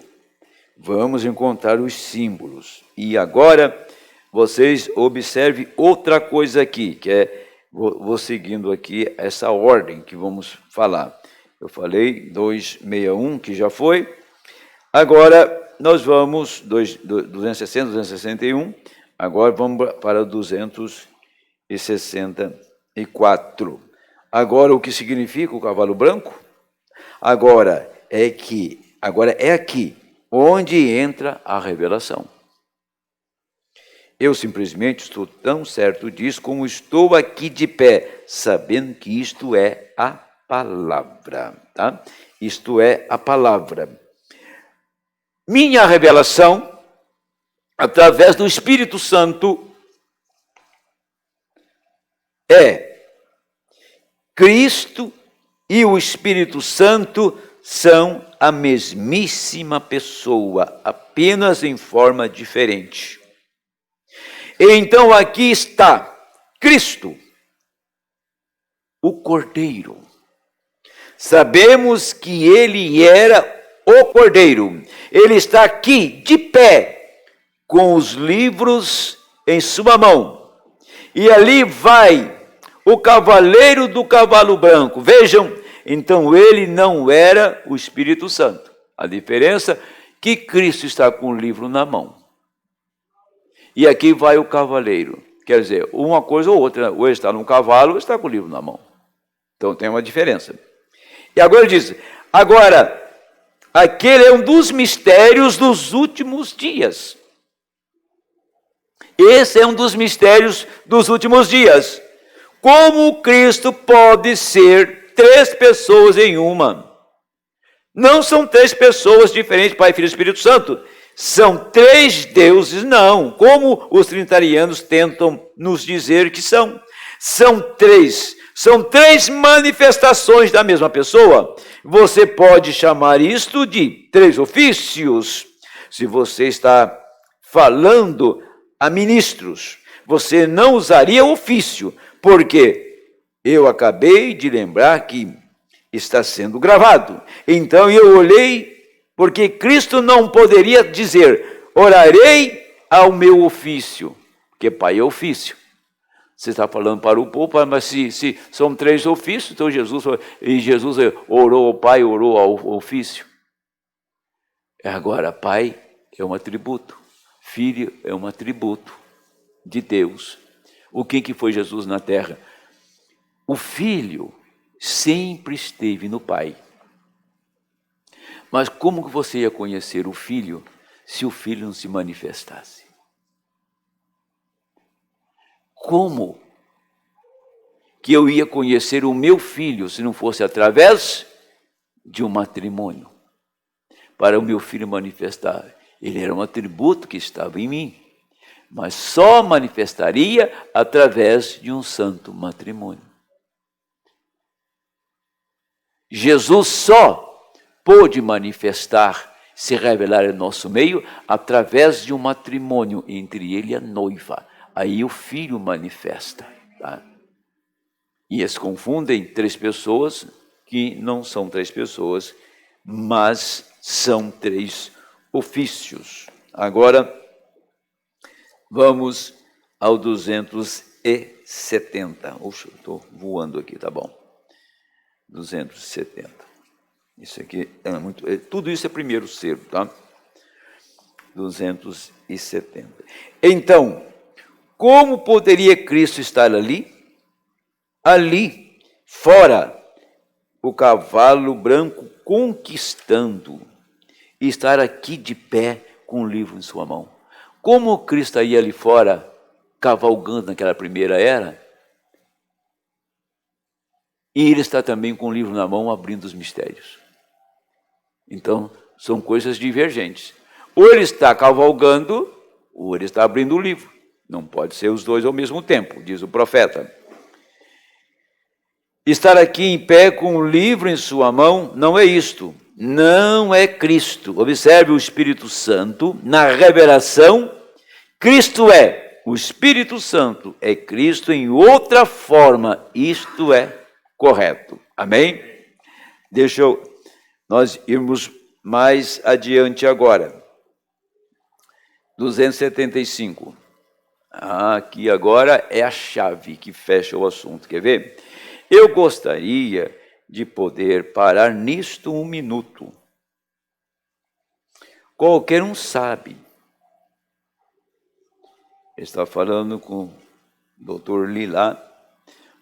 Vamos encontrar os símbolos. E agora, vocês observem outra coisa aqui, que é, vou seguindo aqui essa ordem que vamos falar. Eu falei 261, que já foi. Agora, nós vamos, 260, 261, agora vamos para 264. Agora, o que significa o cavalo branco? Agora é aqui onde entra a revelação. Eu simplesmente estou tão certo disso como estou aqui de pé, sabendo que isto é a palavra, tá? Isto é a palavra. Minha revelação, através do Espírito Santo, é Cristo e o Espírito Santo são a mesmíssima pessoa, apenas em forma diferente. Então aqui está Cristo, o Cordeiro. Sabemos que ele era o Cordeiro. Ele está aqui de pé, com os livros em sua mão. E ali vai o cavaleiro do cavalo branco. Vejam, então ele não era o Espírito Santo. A diferença é que Cristo está com o livro na mão. E aqui vai o cavaleiro. Quer dizer, uma coisa ou outra, ou ele está no cavalo ou está com o livro na mão. Então tem uma diferença. E agora ele diz, aquele é um dos mistérios dos últimos dias. Esse é um dos mistérios dos últimos dias. Como Cristo pode ser 3 pessoas em uma? Não são 3 pessoas diferentes, Pai, Filho e Espírito Santo. São 3 deuses, não. Como os trinitarianos tentam nos dizer que são. São 3 manifestações da mesma pessoa. Você pode chamar isto de 3 ofícios. Se você está falando a ministros, você não usaria ofício, porque eu acabei de lembrar que está sendo gravado. Então eu olhei, porque Cristo não poderia dizer, orarei ao meu ofício, porque pai é ofício. Você está falando para o povo, mas se são 3 ofícios, então Jesus orou ao Pai, orou ao ofício. Agora, Pai é um atributo, Filho é um atributo de Deus. O que foi Jesus na terra? O Filho sempre esteve no Pai. Mas como que você ia conhecer o Filho se o Filho não se manifestasse? Como que eu ia conhecer o meu filho se não fosse através de um matrimônio? Para o meu filho manifestar, ele era um atributo que estava em mim, mas só manifestaria através de um santo matrimônio. Jesus só pôde manifestar, se revelar em nosso meio, através de um matrimônio entre ele e a noiva. Aí o filho manifesta, tá? E eles confundem 3 pessoas que não são 3 pessoas, mas são 3 ofícios. Agora, vamos ao 270. Oxe, eu estou voando aqui, tá bom. 270. Isso aqui é muito... tudo isso é primeiro selo, tá? 270. Então, como poderia Cristo estar ali? Ali, fora, o cavalo branco conquistando, e estar aqui de pé com o livro em sua mão. Como Cristo ia ali fora, cavalgando naquela primeira era, e ele está também com o livro na mão, abrindo os mistérios. Então, são coisas divergentes. Ou ele está cavalgando, ou ele está abrindo o livro. Não pode ser os 2 ao mesmo tempo, diz o profeta. Estar aqui em pé com o livro em sua mão não é isto, não é Cristo. Observe o Espírito Santo na revelação. Cristo é, o Espírito Santo é Cristo em outra forma. Isto é correto. Amém? Deixa nós irmos mais adiante agora. 275. Aqui agora é a chave que fecha o assunto. Quer ver? Eu gostaria de poder parar nisto 1 minuto. Qualquer um sabe. Ele está falando com o doutor Lila.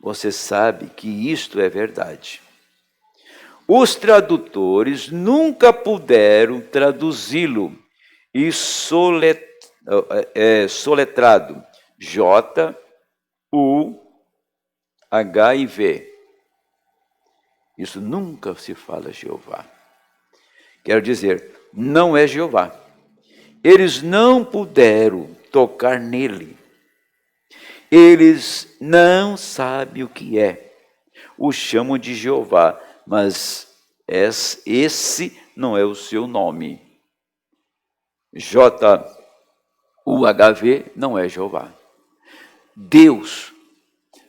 Você sabe que isto é verdade. Os tradutores nunca puderam traduzi-lo e soletrado J-U-H-I-V. Isso nunca se fala Jeová. Quero dizer, não é Jeová. Eles não puderam tocar nele. Eles não sabem o que é. O chamam de Jeová, mas esse não é o seu nome. J-U-H-V não é Jeová. Deus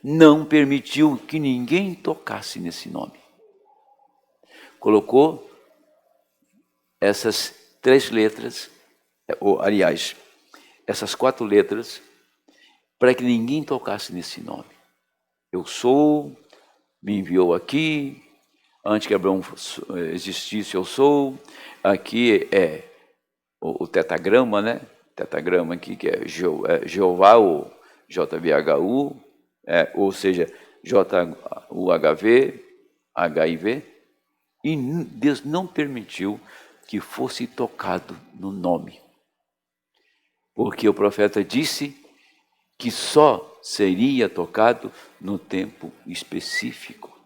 não permitiu que ninguém tocasse nesse nome. Colocou essas 3 letras, ou, aliás, essas 4 letras, para que ninguém tocasse nesse nome. Eu sou, me enviou aqui, antes que Abraão existisse, eu sou. Aqui é o tetagrama, né? Tetagrama aqui, que é Jeová, ou JVHU, ou seja, JUHV, HIV. E Deus não permitiu que fosse tocado no nome. Porque o profeta disse que só seria tocado no tempo específico.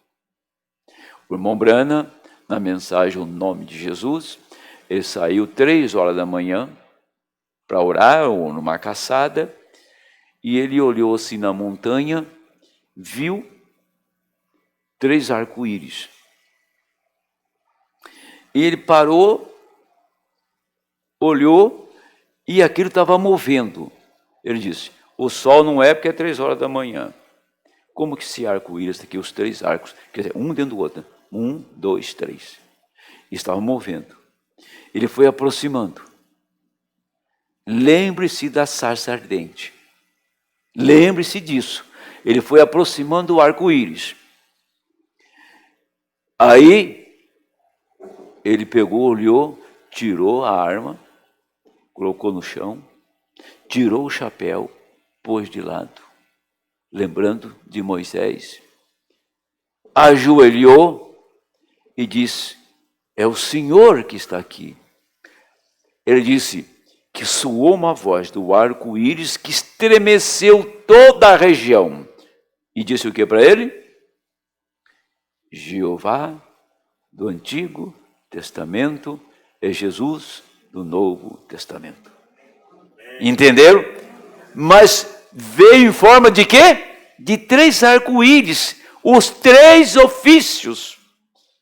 O irmão Branham, na mensagem O Nome de Jesus, ele saiu 3 horas da manhã para orar, ou numa caçada, e ele olhou assim na montanha, viu 3 arco-íris. E ele parou, olhou, e aquilo estava movendo. Ele disse, o sol não é porque é 3 horas da manhã. Como que esse arco-íris aqui, os 3 arcos, quer dizer, um dentro do outro, 1, 2, 3. Estava movendo. Ele foi aproximando. Lembre-se da sarça ardente. Lembre-se disso. Ele foi aproximando o arco-íris. Aí, ele pegou, olhou, tirou a arma, colocou no chão, tirou o chapéu, pôs de lado, lembrando de Moisés, ajoelhou e disse, é o Senhor que está aqui. Ele disse que soou uma voz do arco-íris que estremeceu toda a região. E disse o que para ele? Jeová do Antigo Testamento é Jesus do Novo Testamento. Entenderam? Mas veio em forma de quê? De 3 arco-íris, os 3 ofícios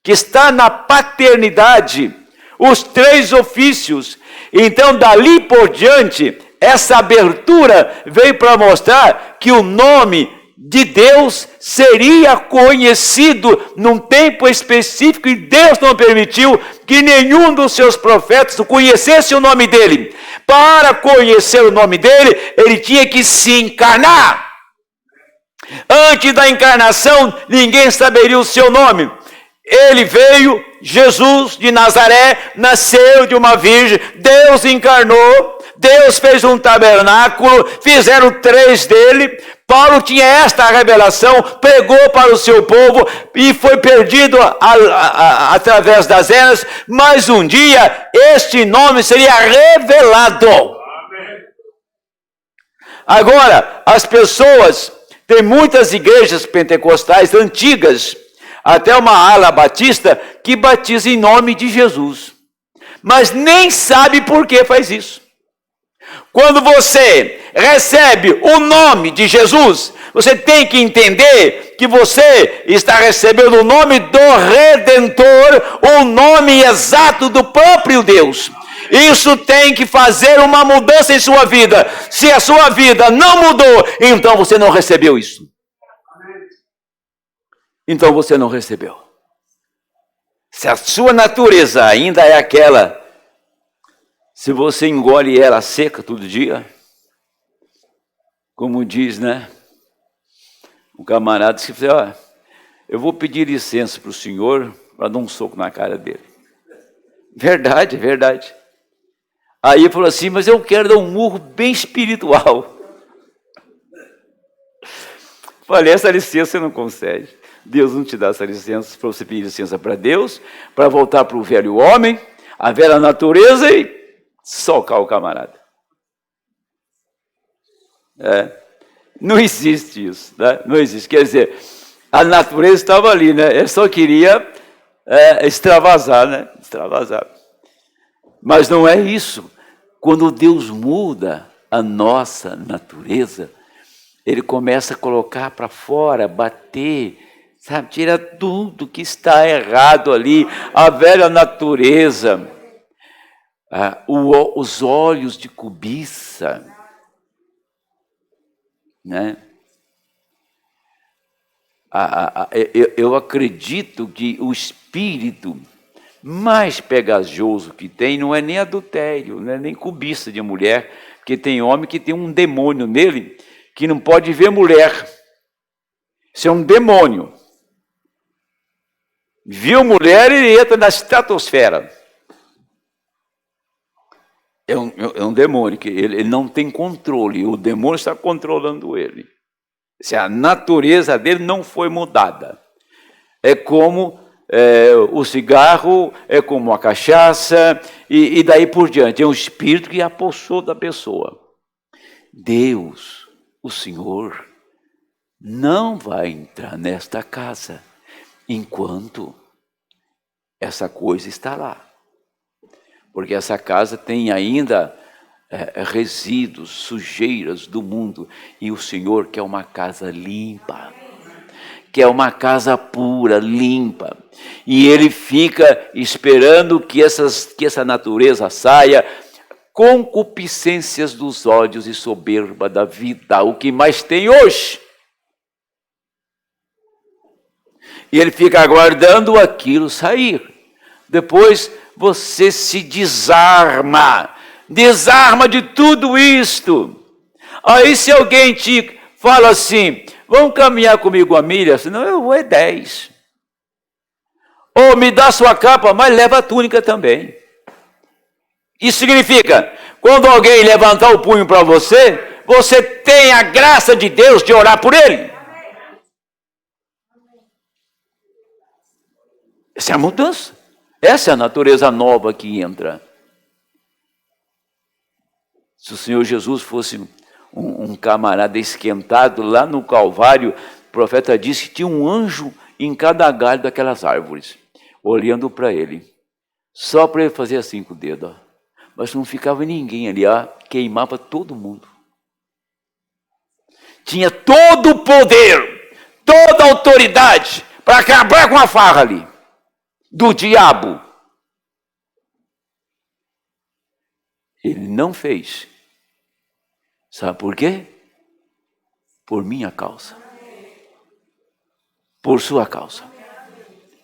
que está na paternidade, os 3 ofícios. Então, dali por diante, essa abertura veio para mostrar que o nome de Deus seria conhecido num tempo específico e Deus não permitiu que nenhum dos seus profetas conhecesse o nome dele. Para conhecer o nome dele, ele tinha que se encarnar. Antes da encarnação, ninguém saberia o seu nome. Ele veio, Jesus de Nazaré, nasceu de uma virgem, Deus encarnou, Deus fez um tabernáculo, fizeram 3 dele. Paulo tinha esta revelação, pregou para o seu povo e foi perdido através das eras, mas um dia este nome seria revelado. Agora, as pessoas, tem muitas igrejas pentecostais antigas, até uma ala batista, que batiza em nome de Jesus, mas nem sabe por que faz isso. Quando você recebe o nome de Jesus, você tem que entender que você está recebendo o nome do Redentor, o nome exato do próprio Deus. Isso tem que fazer uma mudança em sua vida. Se a sua vida não mudou, então você não recebeu isso. Então você não recebeu. Se a sua natureza ainda é aquela, se você engole ela seca todo dia, como diz, né? Um camarada disse, ó, eu vou pedir licença para o senhor para dar um soco na cara dele. Verdade, verdade. Aí ele falou assim, mas eu quero dar um murro bem espiritual. Falei, essa licença você não concede. Deus não te dá essa licença para você pedir licença para Deus, para voltar para o velho homem, a velha natureza e socar o camarada. Não existe isso, né? Não existe. Quer dizer, a natureza estava ali, né? Ele só queria extravasar, né? Extravasar. Mas não é isso. Quando Deus muda a nossa natureza, Ele começa a colocar para fora, bater, sabe? Tira tudo que está errado ali, a velha natureza. Os olhos de cobiça, né? Eu acredito que o espírito mais pegajoso que tem não é nem adultério, não é nem cobiça de mulher, porque tem homem que tem um demônio nele que não pode ver mulher. Isso é um demônio. Viu mulher e entra na estratosfera. É um demônio, que ele não tem controle, o demônio está controlando ele. Se a natureza dele não foi mudada. É como o cigarro, é como a cachaça, e daí por diante. É um espírito que apossou da pessoa. Deus, o Senhor, não vai entrar nesta casa enquanto essa coisa está lá. Porque essa casa tem ainda resíduos, sujeiras do mundo. E o Senhor quer uma casa limpa, quer uma casa pura, limpa. E ele fica esperando que essa natureza saia, concupiscências dos olhos e soberba da vida, o que mais tem hoje. E ele fica aguardando aquilo sair. Depois você se desarma de tudo isto. Aí se alguém te fala assim, vamos caminhar comigo a milha, senão eu vou 10. Ou me dá sua capa, mas leva a túnica também. Isso significa, quando alguém levantar o punho para você, você tem a graça de Deus de orar por ele. Essa é a mudança. Essa é a natureza nova que entra. Se o Senhor Jesus fosse um camarada esquentado lá no Calvário, o profeta disse que tinha um anjo em cada galho daquelas árvores, olhando para ele. Só para ele fazer assim com o dedo. Ó. Mas não ficava ninguém ali, ó, queimava todo mundo. Tinha todo o poder, toda a autoridade para acabar com a farra ali. Do diabo. Ele não fez. Sabe por quê? Por minha causa. Por sua causa.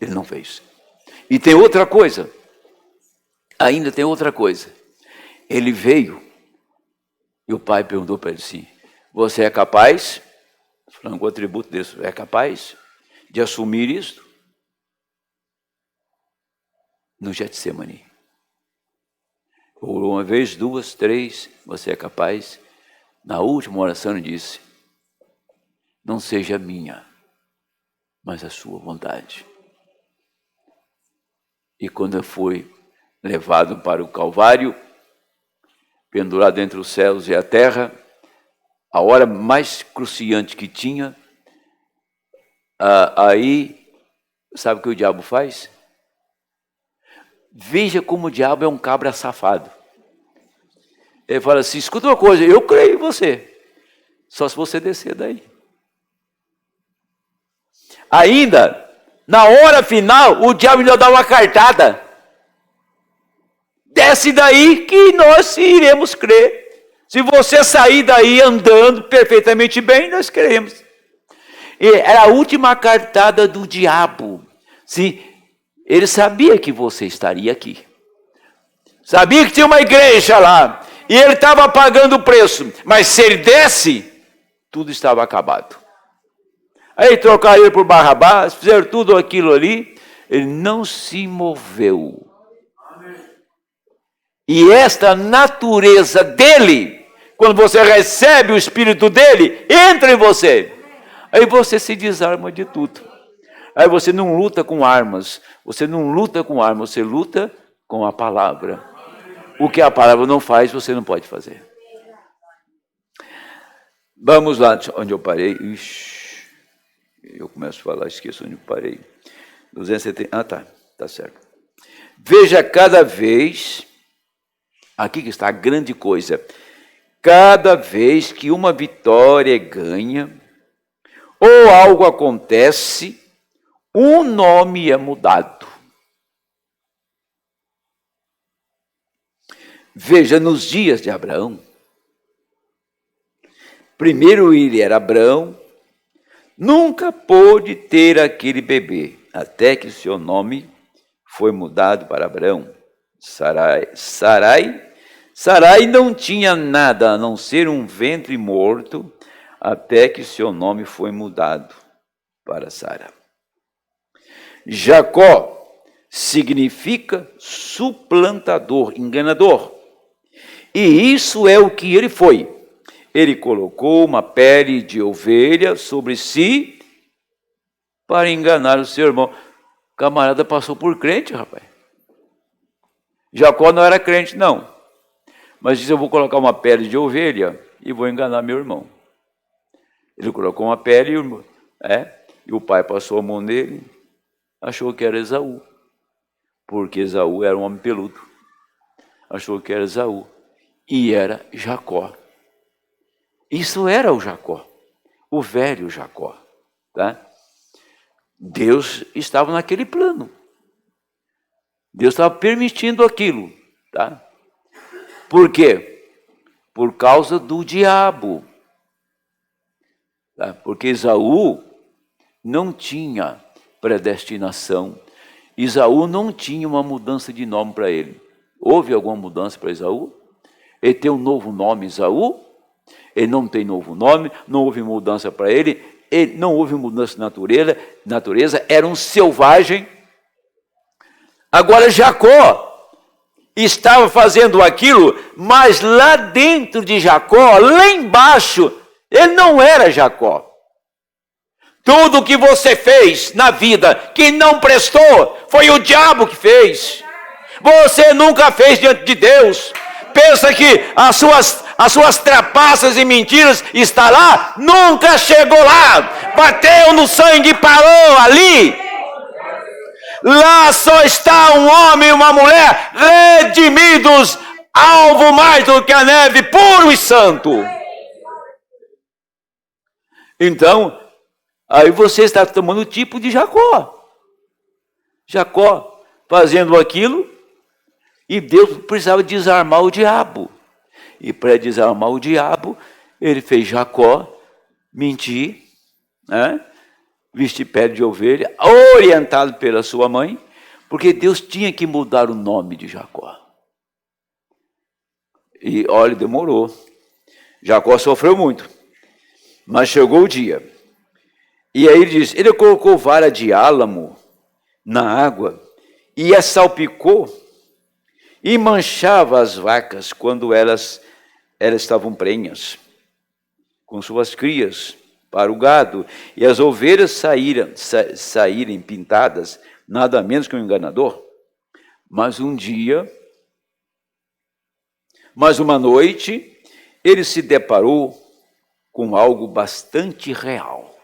Ele não fez. E tem outra coisa. Ainda tem outra coisa. Ele veio e o pai perguntou para ele assim, você é capaz, falando com o atributo desse, é capaz de assumir isto? No Getsemane. Orou uma vez, duas, três, você é capaz. Na última oração ele disse, não seja a minha, mas a sua vontade. E quando foi levado para o Calvário, pendurado entre os céus e a terra, a hora mais cruciante que tinha, aí, sabe o que o diabo faz? Veja como o diabo é um cabra safado. Ele fala assim, escuta uma coisa, eu creio em você. Só se você descer daí. Ainda, na hora final, o diabo ainda dá uma cartada. Desce daí que nós iremos crer. Se você sair daí andando perfeitamente bem, nós cremos. E era a última cartada do diabo. Sim. Ele sabia que você estaria aqui. Sabia que tinha uma igreja lá. E ele estava pagando o preço. Mas se ele desse, tudo estava acabado. Aí trocaram ele por Barrabás, fizeram tudo aquilo ali. Ele não se moveu. E esta natureza dele, quando você recebe o Espírito dele, entra em você. Aí você se desarma de tudo. Aí você não luta com armas, você luta com a palavra. O que a palavra não faz, você não pode fazer. Vamos lá, onde eu parei. Ixi, eu começo a falar, esqueço onde eu parei. 270, tá certo. Veja cada vez, aqui que está a grande coisa, cada vez que uma vitória é ganha, ou algo acontece, um nome é mudado. Veja, nos dias de Abraão, primeiro ele era Abraão, nunca pôde ter aquele bebê, até que seu nome foi mudado para Abraão. Sarai não tinha nada a não ser um ventre morto, até que seu nome foi mudado para Sara. Jacó significa suplantador, enganador. E isso é o que ele foi. Ele colocou uma pele de ovelha sobre si para enganar o seu irmão. O camarada passou por crente, rapaz. Jacó não era crente, não. Mas disse, eu vou colocar uma pele de ovelha e vou enganar meu irmão. Ele colocou uma pele e o pai passou a mão nele, achou que era Esaú. Porque Esaú era um homem peludo. Achou que era Esaú. E era Jacó. Isso era o Jacó. O velho Jacó. Tá? Deus estava naquele plano. Deus estava permitindo aquilo, tá? Por quê? Por causa do diabo. Tá? Porque Esaú não tinha predestinação. Esaú não tinha uma mudança de nome para ele. Houve alguma mudança para Esaú? Ele tem um novo nome, Esaú? Ele não tem novo nome, não houve mudança para ele, não houve mudança de natureza, era um selvagem. Agora Jacó estava fazendo aquilo, mas lá dentro de Jacó, lá embaixo, ele não era Jacó. Tudo que você fez na vida que não prestou, foi o diabo que fez. Você nunca fez diante de Deus. Pensa que as suas trapaças e mentiras está lá? Nunca chegou lá. Bateu no sangue e parou ali. Lá só está um homem e uma mulher redimidos, alvo mais do que a neve, puro e santo. Então, aí você está tomando o tipo de Jacó. Jacó fazendo aquilo, e Deus precisava desarmar o diabo. E para desarmar o diabo, ele fez Jacó mentir, né? Vestir pele de ovelha, orientado pela sua mãe, porque Deus tinha que mudar o nome de Jacó. E olha, demorou. Jacó sofreu muito, mas chegou o dia. E aí ele diz, ele colocou vara de álamo na água e a salpicou e manchava as vacas quando elas estavam prenhas, com suas crias para o gado, e as ovelhas saírem pintadas, nada menos que um enganador. Mas uma noite, ele se deparou com algo bastante real.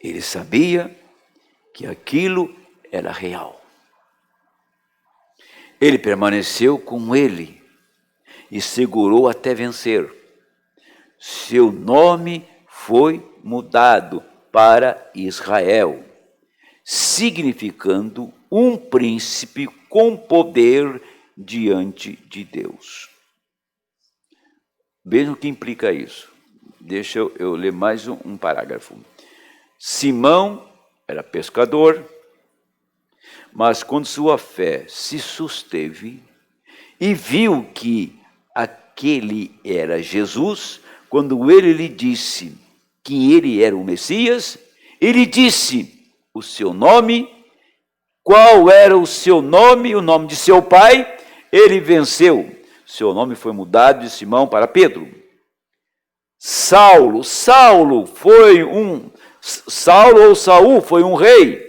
Ele sabia que aquilo era real. Ele permaneceu com ele e segurou até vencer. Seu nome foi mudado para Israel, significando um príncipe com poder diante de Deus. Vejam o que implica isso. Deixa eu ler mais um parágrafo. Simão era pescador, mas quando sua fé se susteve e viu que aquele era Jesus, quando ele lhe disse que ele era o Messias, ele disse o seu nome, qual era o seu nome, o nome de seu pai, ele venceu. Seu nome foi mudado de Simão para Pedro. Saulo ou Saul foi um rei,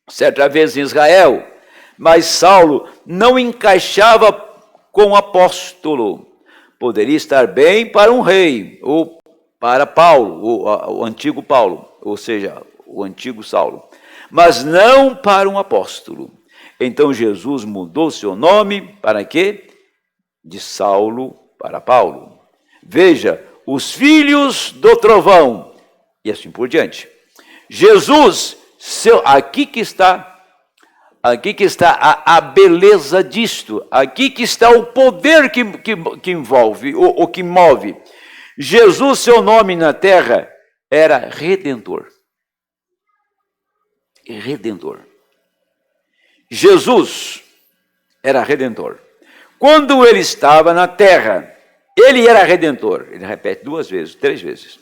certa vez em Israel, mas Saulo não encaixava com o apóstolo. Poderia estar bem para um rei, ou para Paulo, o antigo Paulo, ou seja, o antigo Saulo, mas não para um apóstolo. Então Jesus mudou seu nome para quê? De Saulo para Paulo. Veja, os filhos do trovão, e assim por diante. Jesus, aqui que está a beleza disto, aqui que está o poder que envolve, o que move. Jesus, seu nome na terra era Redentor. Redentor. Jesus era Redentor. Quando ele estava na terra, ele era Redentor. Ele repete 2 vezes, 3 vezes.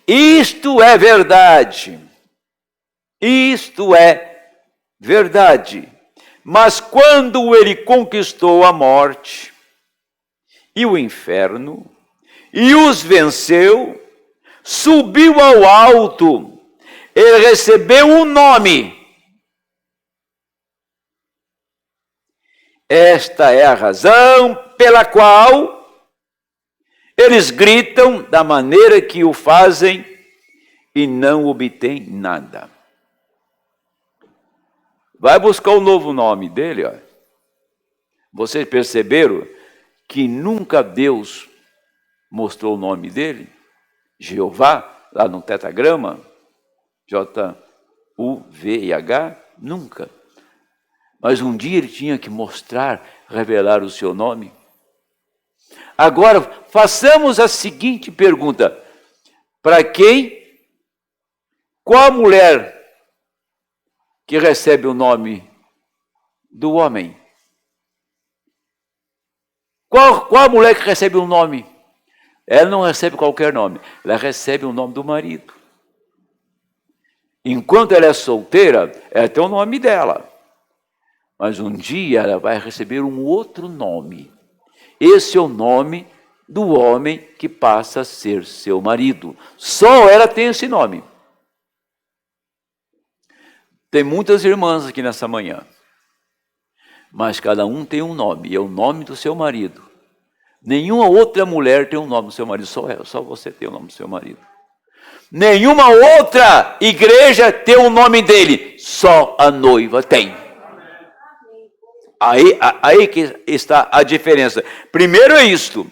Isto é verdade. Isto é verdade. Mas quando ele conquistou a morte e o inferno e os venceu, subiu ao alto, ele recebeu um nome. Esta é a razão pela qual eles gritam da maneira que o fazem e não obtêm nada. Vai buscar o novo nome dele, ó. Vocês perceberam que nunca Deus mostrou o nome dele? Jeová, lá no tetragrama, J-U-V-I-H? Nunca. Mas um dia ele tinha que mostrar, revelar o seu nome. Agora, façamos a seguinte pergunta. Para quem? Qual a mulher que recebe o nome do homem? Qual a mulher que recebe um nome? Ela não recebe qualquer nome. Ela recebe o nome do marido. Enquanto ela é solteira, ela tem o nome dela. Mas um dia ela vai receber um outro nome. Esse é o nome do homem que passa a ser seu marido. Só ela tem esse nome. Tem muitas irmãs aqui nessa manhã. Mas cada um tem um nome. E é o nome do seu marido. Nenhuma outra mulher tem um nome do seu marido. Só ela, só você tem o nome do seu marido. Nenhuma outra igreja tem o nome dele. Só a noiva tem. Aí que está a diferença. Primeiro é isto.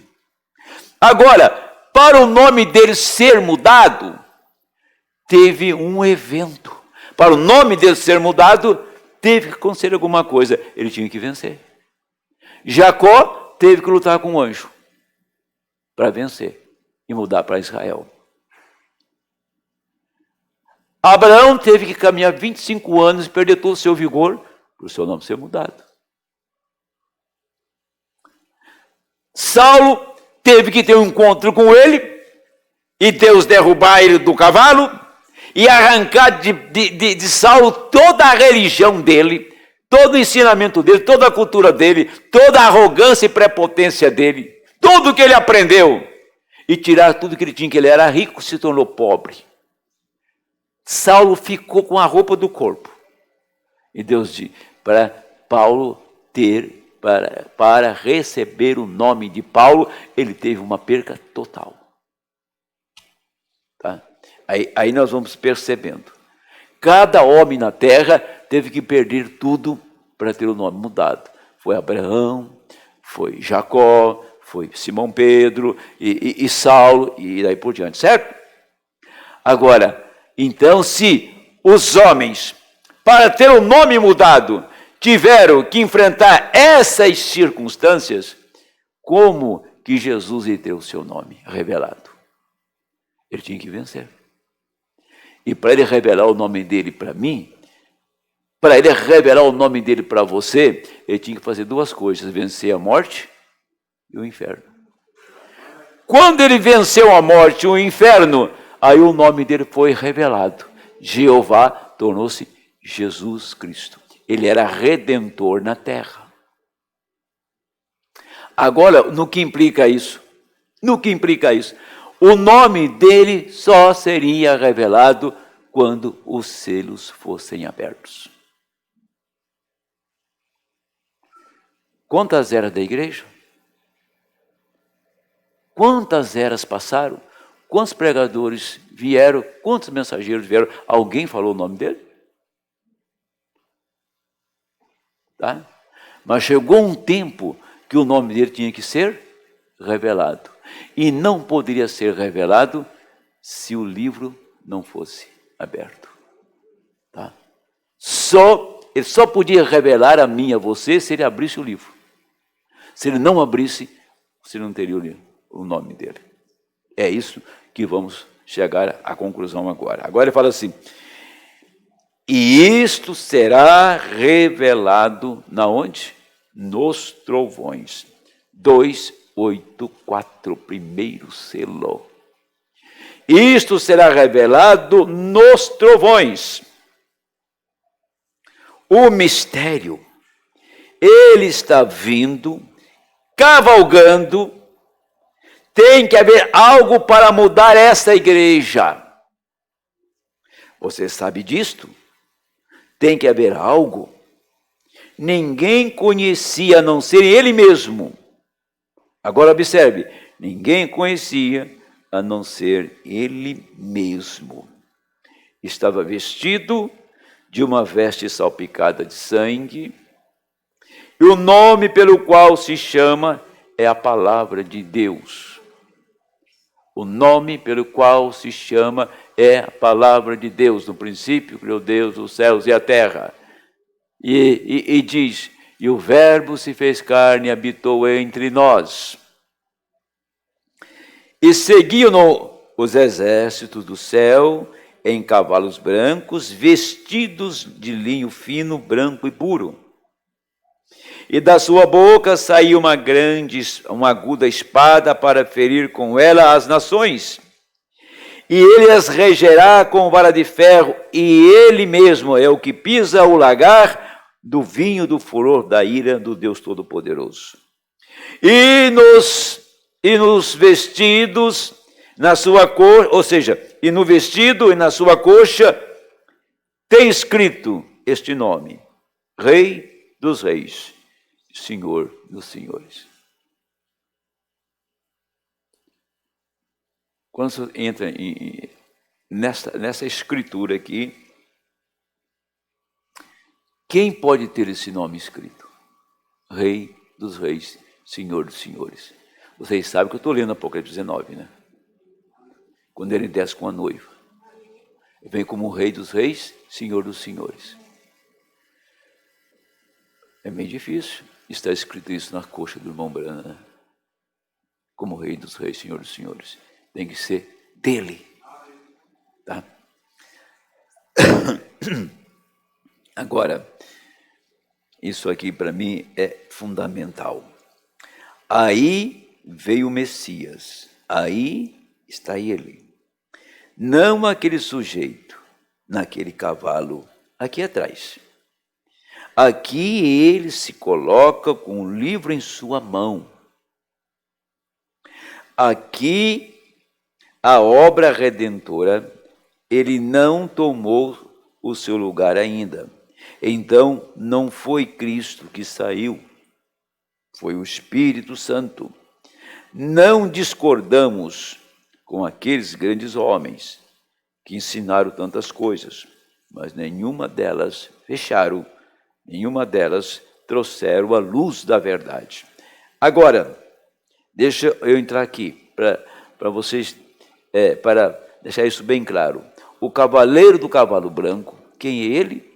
Agora, para o nome dele ser mudado, teve um evento. Para o nome dele ser mudado, teve que acontecer alguma coisa. Ele tinha que vencer. Jacó teve que lutar com um anjo para vencer e mudar para Israel. Abraão teve que caminhar 25 anos e perder todo o seu vigor para o seu nome ser mudado. Saulo teve que ter um encontro com ele e Deus derrubar ele do cavalo e arrancar de Saulo toda a religião dele, todo o ensinamento dele, toda a cultura dele, toda a arrogância e prepotência dele, tudo que ele aprendeu e tirar tudo que ele tinha, que ele era rico, se tornou pobre. Saulo ficou com a roupa do corpo. E Deus disse para Paulo ter, para receber o nome de Paulo, ele teve uma perca total. Tá? Aí nós vamos percebendo. Cada homem na terra teve que perder tudo para ter o nome mudado. Foi Abraão, foi Jacó, foi Simão Pedro e Saulo e daí por diante, certo? Agora, então, se os homens, para ter o nome mudado, tiveram que enfrentar essas circunstâncias, como que Jesus ia ter o seu nome revelado? Ele tinha que vencer. E para ele revelar o nome dele para mim, para ele revelar o nome dele para você, ele tinha que fazer duas coisas: vencer a morte e o inferno. Quando ele venceu a morte e o inferno, aí o nome dele foi revelado. Jeová tornou-se Jesus Cristo. Ele era redentor na terra. Agora, no que implica isso? No que implica isso? O nome dele só seria revelado quando os selos fossem abertos. Quantas eras da igreja? Quantas eras passaram? Quantos pregadores vieram? Quantos mensageiros vieram? Alguém falou o nome dele? Tá? Mas chegou um tempo que o nome dele tinha que ser revelado. E não poderia ser revelado se o livro não fosse aberto. Tá? Ele só podia revelar a mim e a você se ele abrisse o livro. Se ele não abrisse, você não teria o nome dele. É isso que vamos chegar à conclusão agora. Agora ele fala assim: e isto será revelado na onde? Nos trovões. 2:8:4, primeiro selo. Isto será revelado nos trovões. O mistério, ele está vindo, cavalgando. Tem que haver algo para mudar essa igreja. Você sabe disto? Tem que haver algo. Ninguém conhecia a não ser ele mesmo. Agora observe, ninguém conhecia a não ser ele mesmo. Estava vestido de uma veste salpicada de sangue, e o nome pelo qual se chama é a palavra de Deus. O nome pelo qual se chama é a palavra de Deus. No princípio criou Deus os céus e a terra. E diz, e o verbo se fez carne e habitou entre nós. E seguiam-no os exércitos do céu em cavalos brancos, vestidos de linho fino, branco e puro. E da sua boca saiu uma aguda espada para ferir com ela as nações. E ele as regerá com vara de ferro, e ele mesmo é o que pisa o lagar do vinho do furor da ira do Deus Todo-Poderoso. E nos vestidos, na sua coxa, ou seja, e no vestido e na sua coxa, tem escrito este nome: Rei dos Reis, Senhor dos Senhores. Quando você entra nessa escritura aqui, quem pode ter esse nome escrito? Rei dos Reis, Senhor dos Senhores. Vocês sabem que eu estou lendo Apocalipse 19, né? Quando ele desce com a noiva. Ele vem como Rei dos Reis, Senhor dos Senhores. É meio difícil estar escrito isso na coxa do irmão Branham, né? Como Rei dos Reis, Senhor dos Senhores. Tem que ser dele. Tá? Agora, isso aqui para mim é fundamental. Aí veio o Messias. Aí está ele. Não aquele sujeito, naquele cavalo aqui atrás. Aqui ele se coloca com um livro em sua mão. Aqui a obra redentora, ele não tomou o seu lugar ainda. Então, não foi Cristo que saiu, foi o Espírito Santo. Não discordamos com aqueles grandes homens que ensinaram tantas coisas, mas nenhuma delas fecharam, nenhuma delas trouxeram a luz da verdade. Agora, deixa eu entrar aqui para vocês, para deixar isso bem claro. O cavaleiro do cavalo branco, quem é ele?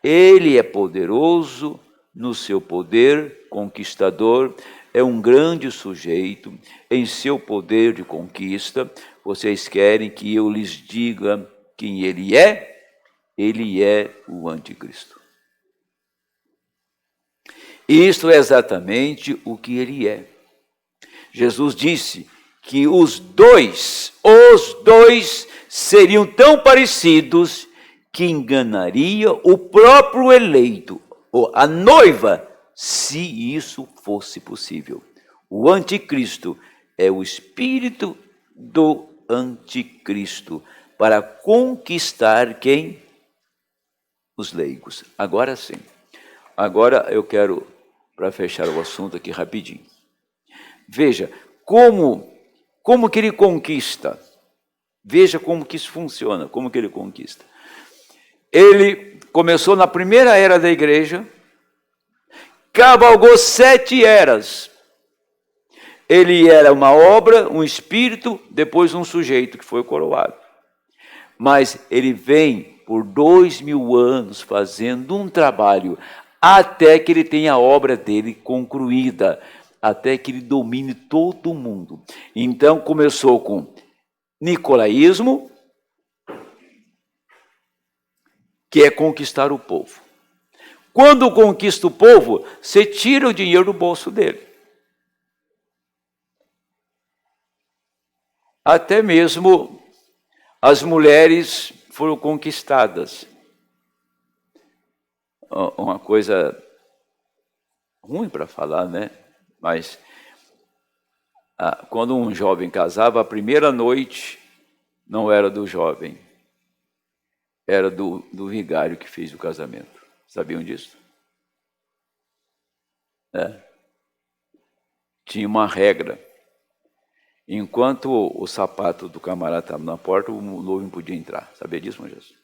Ele é poderoso no seu poder conquistador, é um grande sujeito em seu poder de conquista. Vocês querem que eu lhes diga quem ele é? Ele é o anticristo. Isto é exatamente o que ele é. Jesus disse que os dois seriam tão parecidos que enganaria o próprio eleito, ou a noiva, se isso fosse possível. O anticristo é o espírito do anticristo para conquistar quem? Os leigos. Agora sim. Agora eu quero, para fechar o assunto aqui rapidinho. Veja, como que ele conquista? Veja como que isso funciona, como que ele conquista. Ele começou na primeira era da igreja, cavalgou 7 eras. Ele era uma obra, um espírito, depois um sujeito que foi coroado. Mas ele vem por 2000 anos fazendo um trabalho, até que ele tenha a obra dele concluída, até que ele domine todo o mundo. Então começou com nicolaísmo, que é conquistar o povo. Quando conquista o povo, você tira o dinheiro do bolso dele. Até mesmo as mulheres foram conquistadas. Uma coisa ruim para falar, né? Mas quando um jovem casava, a primeira noite não era do jovem, era do vigário que fez o casamento. Sabiam disso? Tinha uma regra. Enquanto o sapato do camarada estava na porta, o noivo não podia entrar. Sabia disso, irmão Jesus?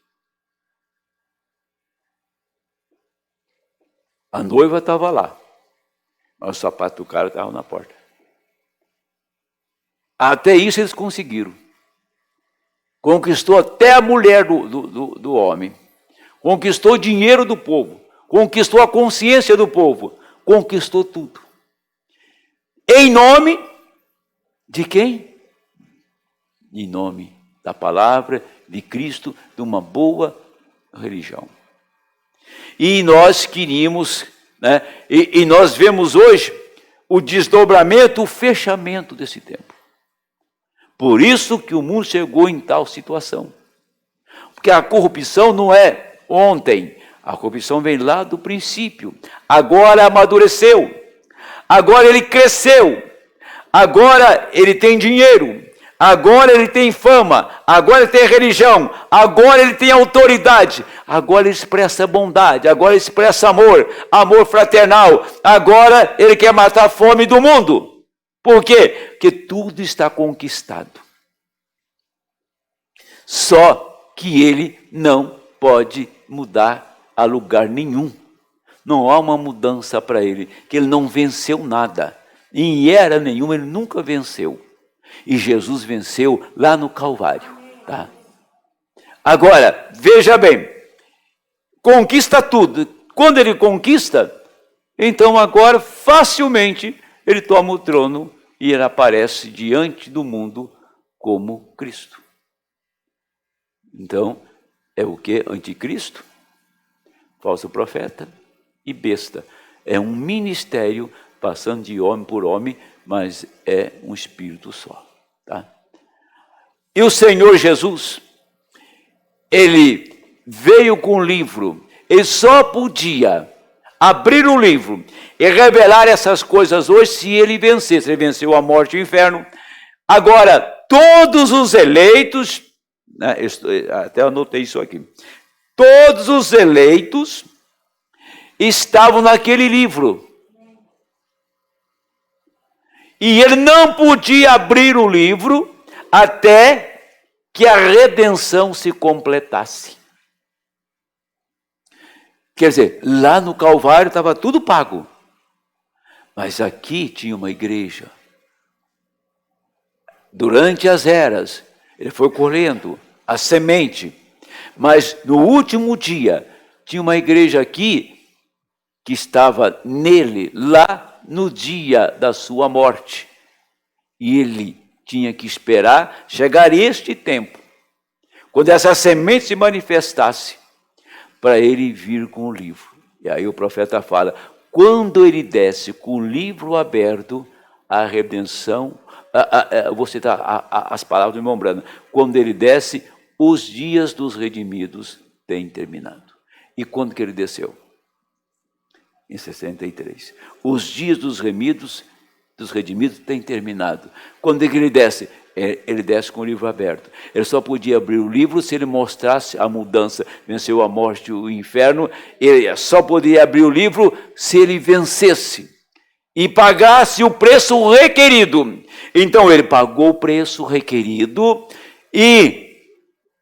A noiva estava lá, mas o sapato do cara estava na porta. Até isso eles conseguiram. conquistou até a mulher do homem, conquistou o dinheiro do povo, conquistou a consciência do povo, conquistou tudo. Em nome de quem? Em nome da palavra de Cristo, de uma boa religião. E nós queríamos, né, e nós vemos hoje o desdobramento, o fechamento desse tempo. Por isso que o mundo chegou em tal situação. Porque a corrupção não é ontem, a corrupção vem lá do princípio. Agora amadureceu, agora ele cresceu, agora ele tem dinheiro, agora ele tem fama, agora ele tem religião, agora ele tem autoridade, agora ele expressa bondade, agora ele expressa amor, amor fraternal, agora ele quer matar a fome do mundo. Por quê? Porque tudo está conquistado. Só que ele não pode mudar a lugar nenhum. Não há uma mudança para ele, que ele não venceu nada. Em era nenhuma ele nunca venceu. E Jesus venceu lá no Calvário. Tá? Agora, veja bem, conquista tudo. Quando ele conquista, então agora facilmente ele toma o trono e ele aparece diante do mundo como Cristo. Então, é o que? Anticristo, falso profeta e besta. É um ministério passando de homem por homem, mas é um espírito só. Tá? E o Senhor Jesus, ele veio com o livro, ele só podia abrir o livro e revelar essas coisas hoje se ele vencesse. Ele venceu a morte e o inferno. Agora, todos os eleitos, né, até anotei isso aqui, todos os eleitos estavam naquele livro. E ele não podia abrir o livro até que a redenção se completasse. Quer dizer, lá no Calvário estava tudo pago. Mas aqui tinha uma igreja. Durante as eras, ele foi colhendo a semente. Mas no último dia, tinha uma igreja aqui que estava nele, lá no dia da sua morte. E ele tinha que esperar chegar este tempo, quando essa semente se manifestasse, para ele vir com o livro. E aí o profeta fala, quando ele desce com o livro aberto, a redenção, vou citar as palavras do irmão Brana, quando ele desce, os dias dos redimidos têm terminado. E quando que ele desceu? Em 63. Os dias dos redimidos têm terminado. Quando é que ele desce? Ele desce com o livro aberto. Ele só podia abrir o livro se ele mostrasse a mudança. Venceu a morte e o inferno. Ele só podia abrir o livro se ele vencesse e pagasse o preço requerido. Então ele pagou o preço requerido e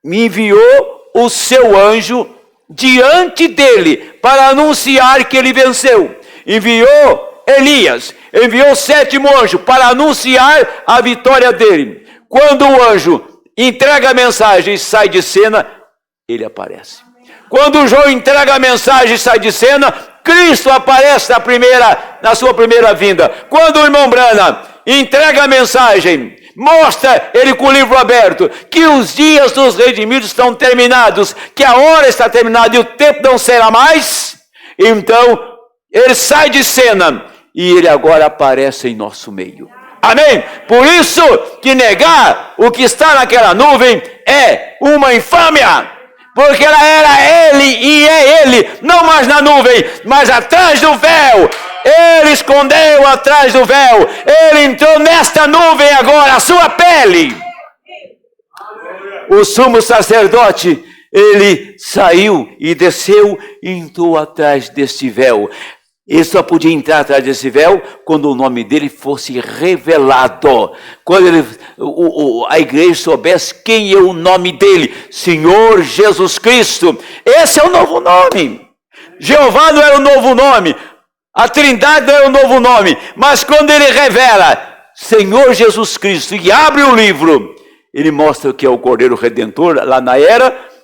me enviou o seu anjo diante dele para anunciar que ele venceu. Enviou Elias, enviou o sétimo anjo para anunciar a vitória dele. Quando o anjo entrega a mensagem e sai de cena, ele aparece. Quando João entrega a mensagem e sai de cena, Cristo aparece na sua primeira vinda. Quando o irmão Brana entrega a mensagem, mostra ele com o livro aberto, que os dias dos redimidos estão terminados, que a hora está terminada e o tempo não será mais, então ele sai de cena e ele agora aparece em nosso meio. Amém? Por isso que negar o que está naquela nuvem é uma infâmia, porque ela era ele e é ele, não mais na nuvem, mas atrás do véu. Ele escondeu atrás do véu, ele entrou nesta nuvem agora, a sua pele. O sumo sacerdote, ele saiu e desceu e entrou atrás deste véu. Ele só podia entrar atrás desse véu quando o nome dele fosse revelado. Quando a igreja soubesse quem é o nome dele. Senhor Jesus Cristo. Esse é o novo nome. Jeová não era o novo nome. A Trindade não era o novo nome. Mas quando ele revela Senhor Jesus Cristo e abre o livro, Ele mostra que é o Cordeiro Redentor lá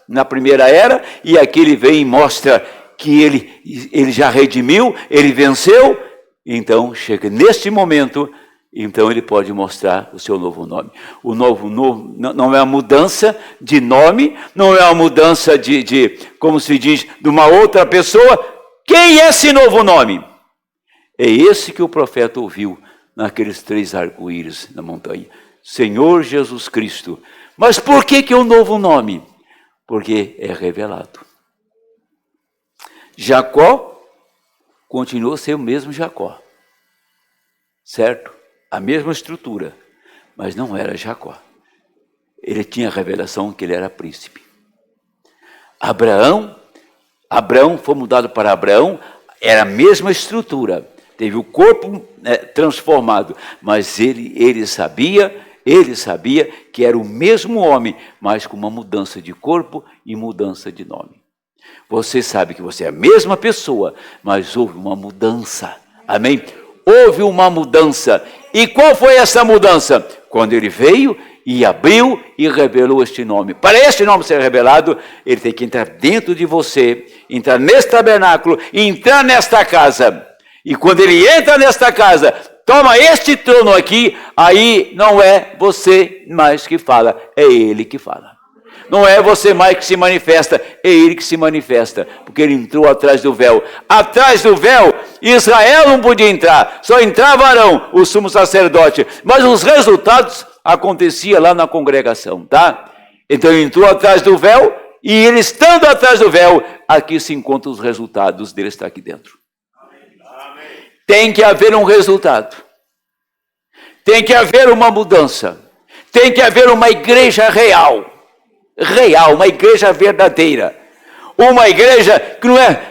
na primeira era, e aqui ele vem e mostra que ele já redimiu, ele venceu. Então, chega neste momento, então ele pode mostrar o seu novo nome. O novo não é uma mudança de nome, não é uma mudança de como se diz, de uma outra pessoa. Quem é esse novo nome? É esse que o profeta ouviu naqueles 3 arco-íris na montanha. Senhor Jesus Cristo. Mas por que é um novo nome? Porque é revelado. Jacó continua a ser o mesmo Jacó. Certo? A mesma estrutura. Mas não era Jacó. Ele tinha a revelação que ele era príncipe. Abraão foi mudado para Abraão, era a mesma estrutura. Teve o corpo transformado, mas ele sabia que era o mesmo homem, mas com uma mudança de corpo e mudança de nome. Você sabe que você é a mesma pessoa, mas houve uma mudança. Amém? Houve uma mudança. E qual foi essa mudança? Quando ele veio e abriu e revelou este nome. Para este nome ser revelado, ele tem que entrar dentro de você, entrar nesse tabernáculo, entrar nesta casa. E quando ele entra nesta casa, toma este trono aqui, aí não é você mais que fala, é ele que fala. Não é você mais que se manifesta, é ele que se manifesta, porque ele entrou atrás do véu. Atrás do véu, Israel não podia entrar, só entrava Arão, o sumo sacerdote. Mas os resultados aconteciam lá na congregação, tá? Então ele entrou atrás do véu, e ele estando atrás do véu, aqui se encontram os resultados dele estar aqui dentro. Tem que haver um resultado. Tem que haver uma mudança. Tem que haver uma igreja real. Uma igreja verdadeira. Uma igreja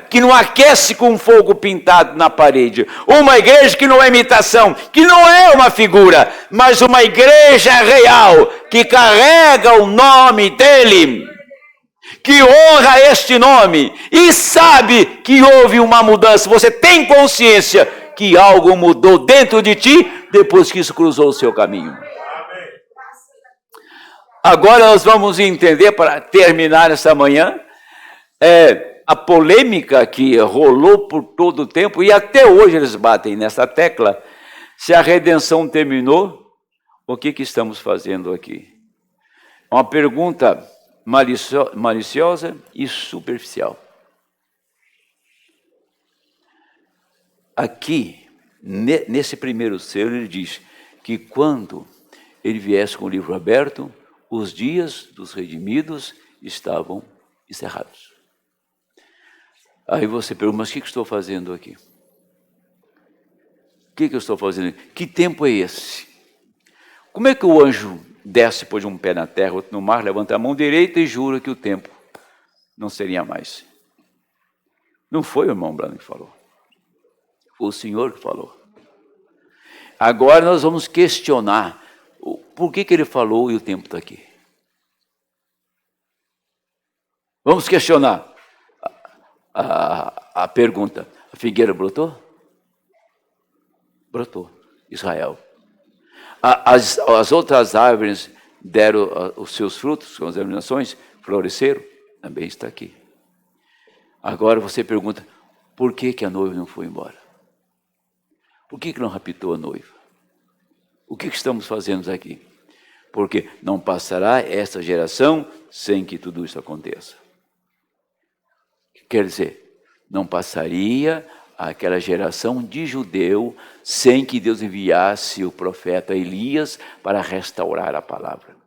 que não aquece com fogo pintado na parede. Uma igreja que não é imitação, que não é uma figura, mas uma igreja real, que carrega o nome dele, que honra este nome e sabe que houve uma mudança. Você tem consciência que algo mudou dentro de ti depois que isso cruzou o seu caminho. Agora nós vamos entender, para terminar essa manhã, a polêmica que rolou por todo o tempo, e até hoje eles batem nessa tecla. Se a redenção terminou, o que estamos fazendo aqui? Uma pergunta maliciosa e superficial. Aqui, nesse primeiro selo, ele diz que quando ele viesse com o livro aberto, os dias dos redimidos estavam encerrados. Aí você pergunta, mas o que estou fazendo aqui? O que eu estou fazendo aqui? Que tempo é esse? Como é que o anjo desce, pôs um pé na terra, outro no mar, levanta a mão direita e jura que o tempo não seria mais? Não foi o irmão Branham que falou. Foi o Senhor que falou. Agora nós vamos questionar por que ele falou e o tempo está aqui. Vamos questionar a pergunta. A figueira brotou? Brotou. Israel. As outras árvores deram os seus frutos, com as denominações, floresceram, também está aqui. Agora você pergunta, por que a noiva não foi embora? Por que não raptou a noiva? O que estamos fazendo aqui? Porque não passará esta geração sem que tudo isso aconteça. Quer dizer, não passaria aquela geração de judeu sem que Deus enviasse o profeta Elias para restaurar a palavra.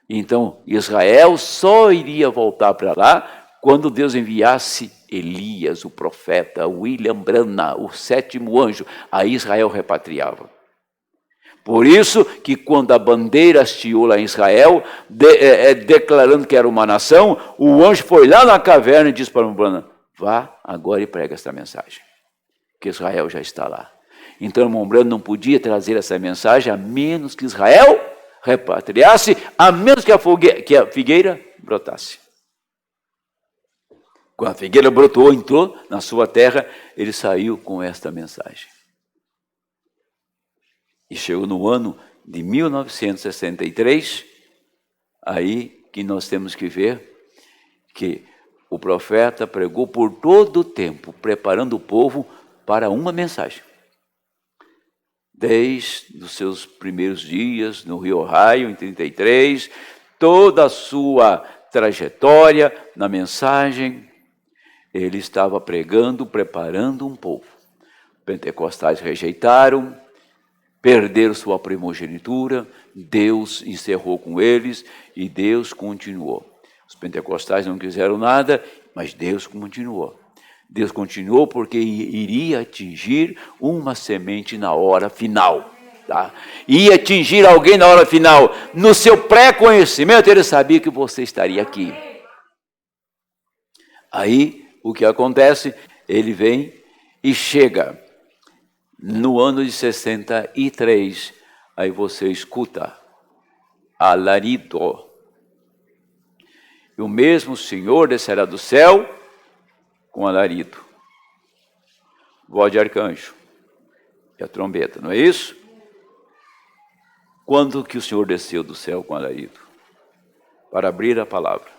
Então, Israel só iria voltar para lá quando Deus enviasse Elias, o profeta, William Branham, o 7º anjo, aí Israel repatriava. Por isso que quando a bandeira hasteou lá em Israel, declarando que era uma nação, o anjo foi lá na caverna e disse para o Branham, vá agora e prega esta mensagem, que Israel já está lá. Então o irmão Branham não podia trazer essa mensagem a menos que Israel repatriasse, a menos que a figueira brotasse. Quando a figueira brotou, entrou na sua terra, ele saiu com esta mensagem. E chegou no ano de 1963, Aí que nós temos que ver que o profeta pregou por todo o tempo, preparando o povo para uma mensagem. Desde os seus primeiros dias no Rio Ohio, em 33, toda a sua trajetória na mensagem, ele estava pregando, preparando um povo. Pentecostais rejeitaram, perderam sua primogenitura, Deus encerrou com eles e Deus continuou. Os pentecostais não quiseram nada, mas Deus continuou. Deus continuou porque iria atingir uma semente na hora final. Tá? Ia atingir alguém na hora final. No seu pré-conhecimento, ele sabia que você estaria aqui. Aí, o que acontece? Ele vem e chega no ano de 63. Aí você escuta alarido. E o mesmo Senhor descerá do céu com alarido, voz de arcanjo e a trombeta, não é isso? Quando que o Senhor desceu do céu com alarido? Para abrir a palavra.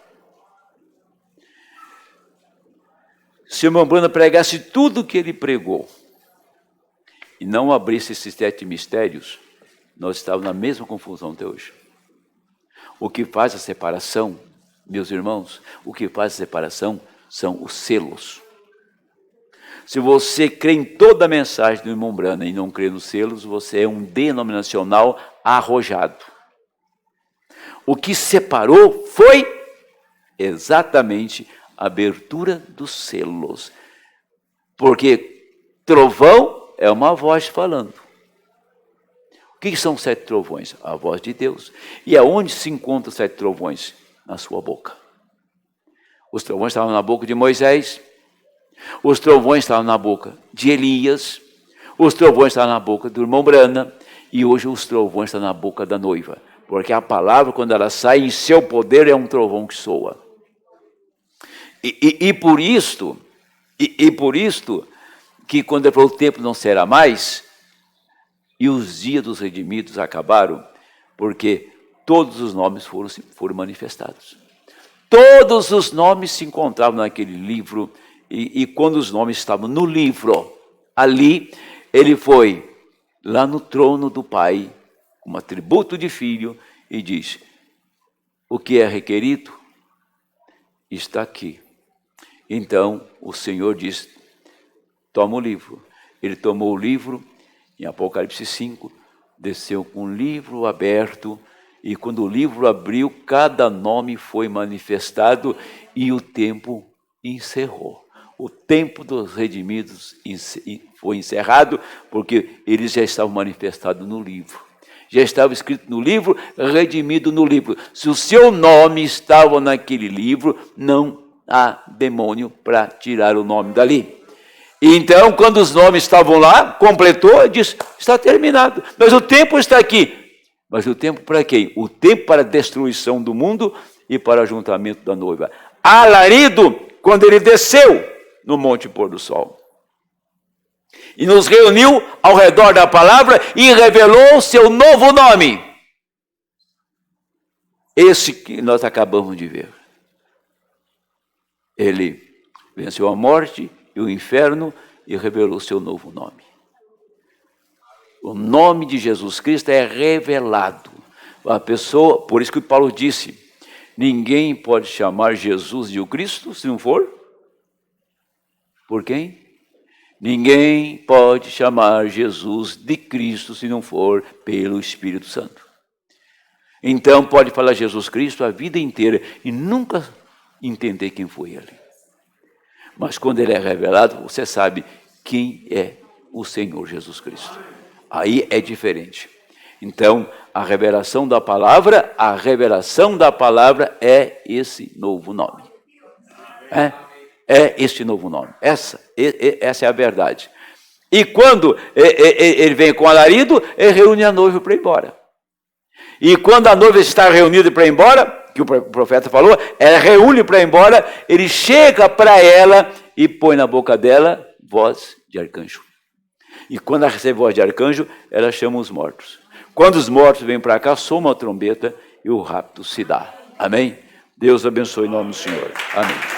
Se o irmão Branham pregasse tudo o que ele pregou e não abrisse esses 7 mistérios, nós estávamos na mesma confusão até hoje. O que faz a separação, meus irmãos, o que faz a separação são os selos. Se você crê em toda a mensagem do irmão Branham e não crê nos selos, você é um denominacional arrojado. O que separou foi exatamente a abertura dos selos. Porque trovão é uma voz falando. O que são 7 trovões? A voz de Deus. E aonde se encontram os 7 trovões? Na sua boca. Os trovões estavam na boca de Moisés, os trovões estavam na boca de Elias, os trovões estavam na boca do irmão Branham, e hoje os trovões estão na boca da noiva, porque a palavra, quando ela sai em seu poder, é um trovão que soa. E por isto, que quando ele falou, o tempo não será mais, e os dias dos redimidos acabaram, porque todos os nomes foram manifestados. Todos os nomes se encontravam naquele livro, e quando os nomes estavam no livro, ali, ele foi lá no trono do Pai, como atributo de filho, e diz, o que é requerido está aqui. Então, o Senhor diz, toma o livro. Ele tomou o livro, em Apocalipse 5, desceu com o livro aberto, e quando o livro abriu, cada nome foi manifestado e o tempo encerrou. O tempo dos redimidos foi encerrado, porque eles já estavam manifestados no livro. Já estava escrito no livro, redimido no livro. Se o seu nome estava naquele livro, não há demônio para tirar o nome dali. Então, quando os nomes estavam lá, completou e disse, está terminado. Mas o tempo está aqui. Mas o tempo para quem? O tempo para a destruição do mundo e para o ajuntamento da noiva. Alarido, quando ele desceu no Monte Pôr do Sol. E nos reuniu ao redor da palavra e revelou seu novo nome. Esse que nós acabamos de ver. Ele venceu a morte e o inferno e revelou seu novo nome. O nome de Jesus Cristo é revelado. A pessoa, por isso que Paulo disse, ninguém pode chamar Jesus de o Cristo se não for. Por quem? Ninguém pode chamar Jesus de Cristo se não for pelo Espírito Santo. Então pode falar Jesus Cristo a vida inteira e nunca entender quem foi ele. Mas quando ele é revelado, você sabe quem é o Senhor Jesus Cristo. Aí é diferente. Então, a revelação da palavra é esse novo nome. É este novo nome. Essa é a verdade. E quando ele vem com alarido, ele reúne a noiva para ir embora. E quando a noiva está reunida para ir embora, que o profeta falou, ela reúne para ir embora, ele chega para ela e põe na boca dela voz de arcanjo. E quando ela recebe voz de arcanjo, ela chama os mortos. Quando os mortos vêm para cá, soa uma trombeta e o rapto se dá. Amém? Deus abençoe em nome do Senhor. Amém.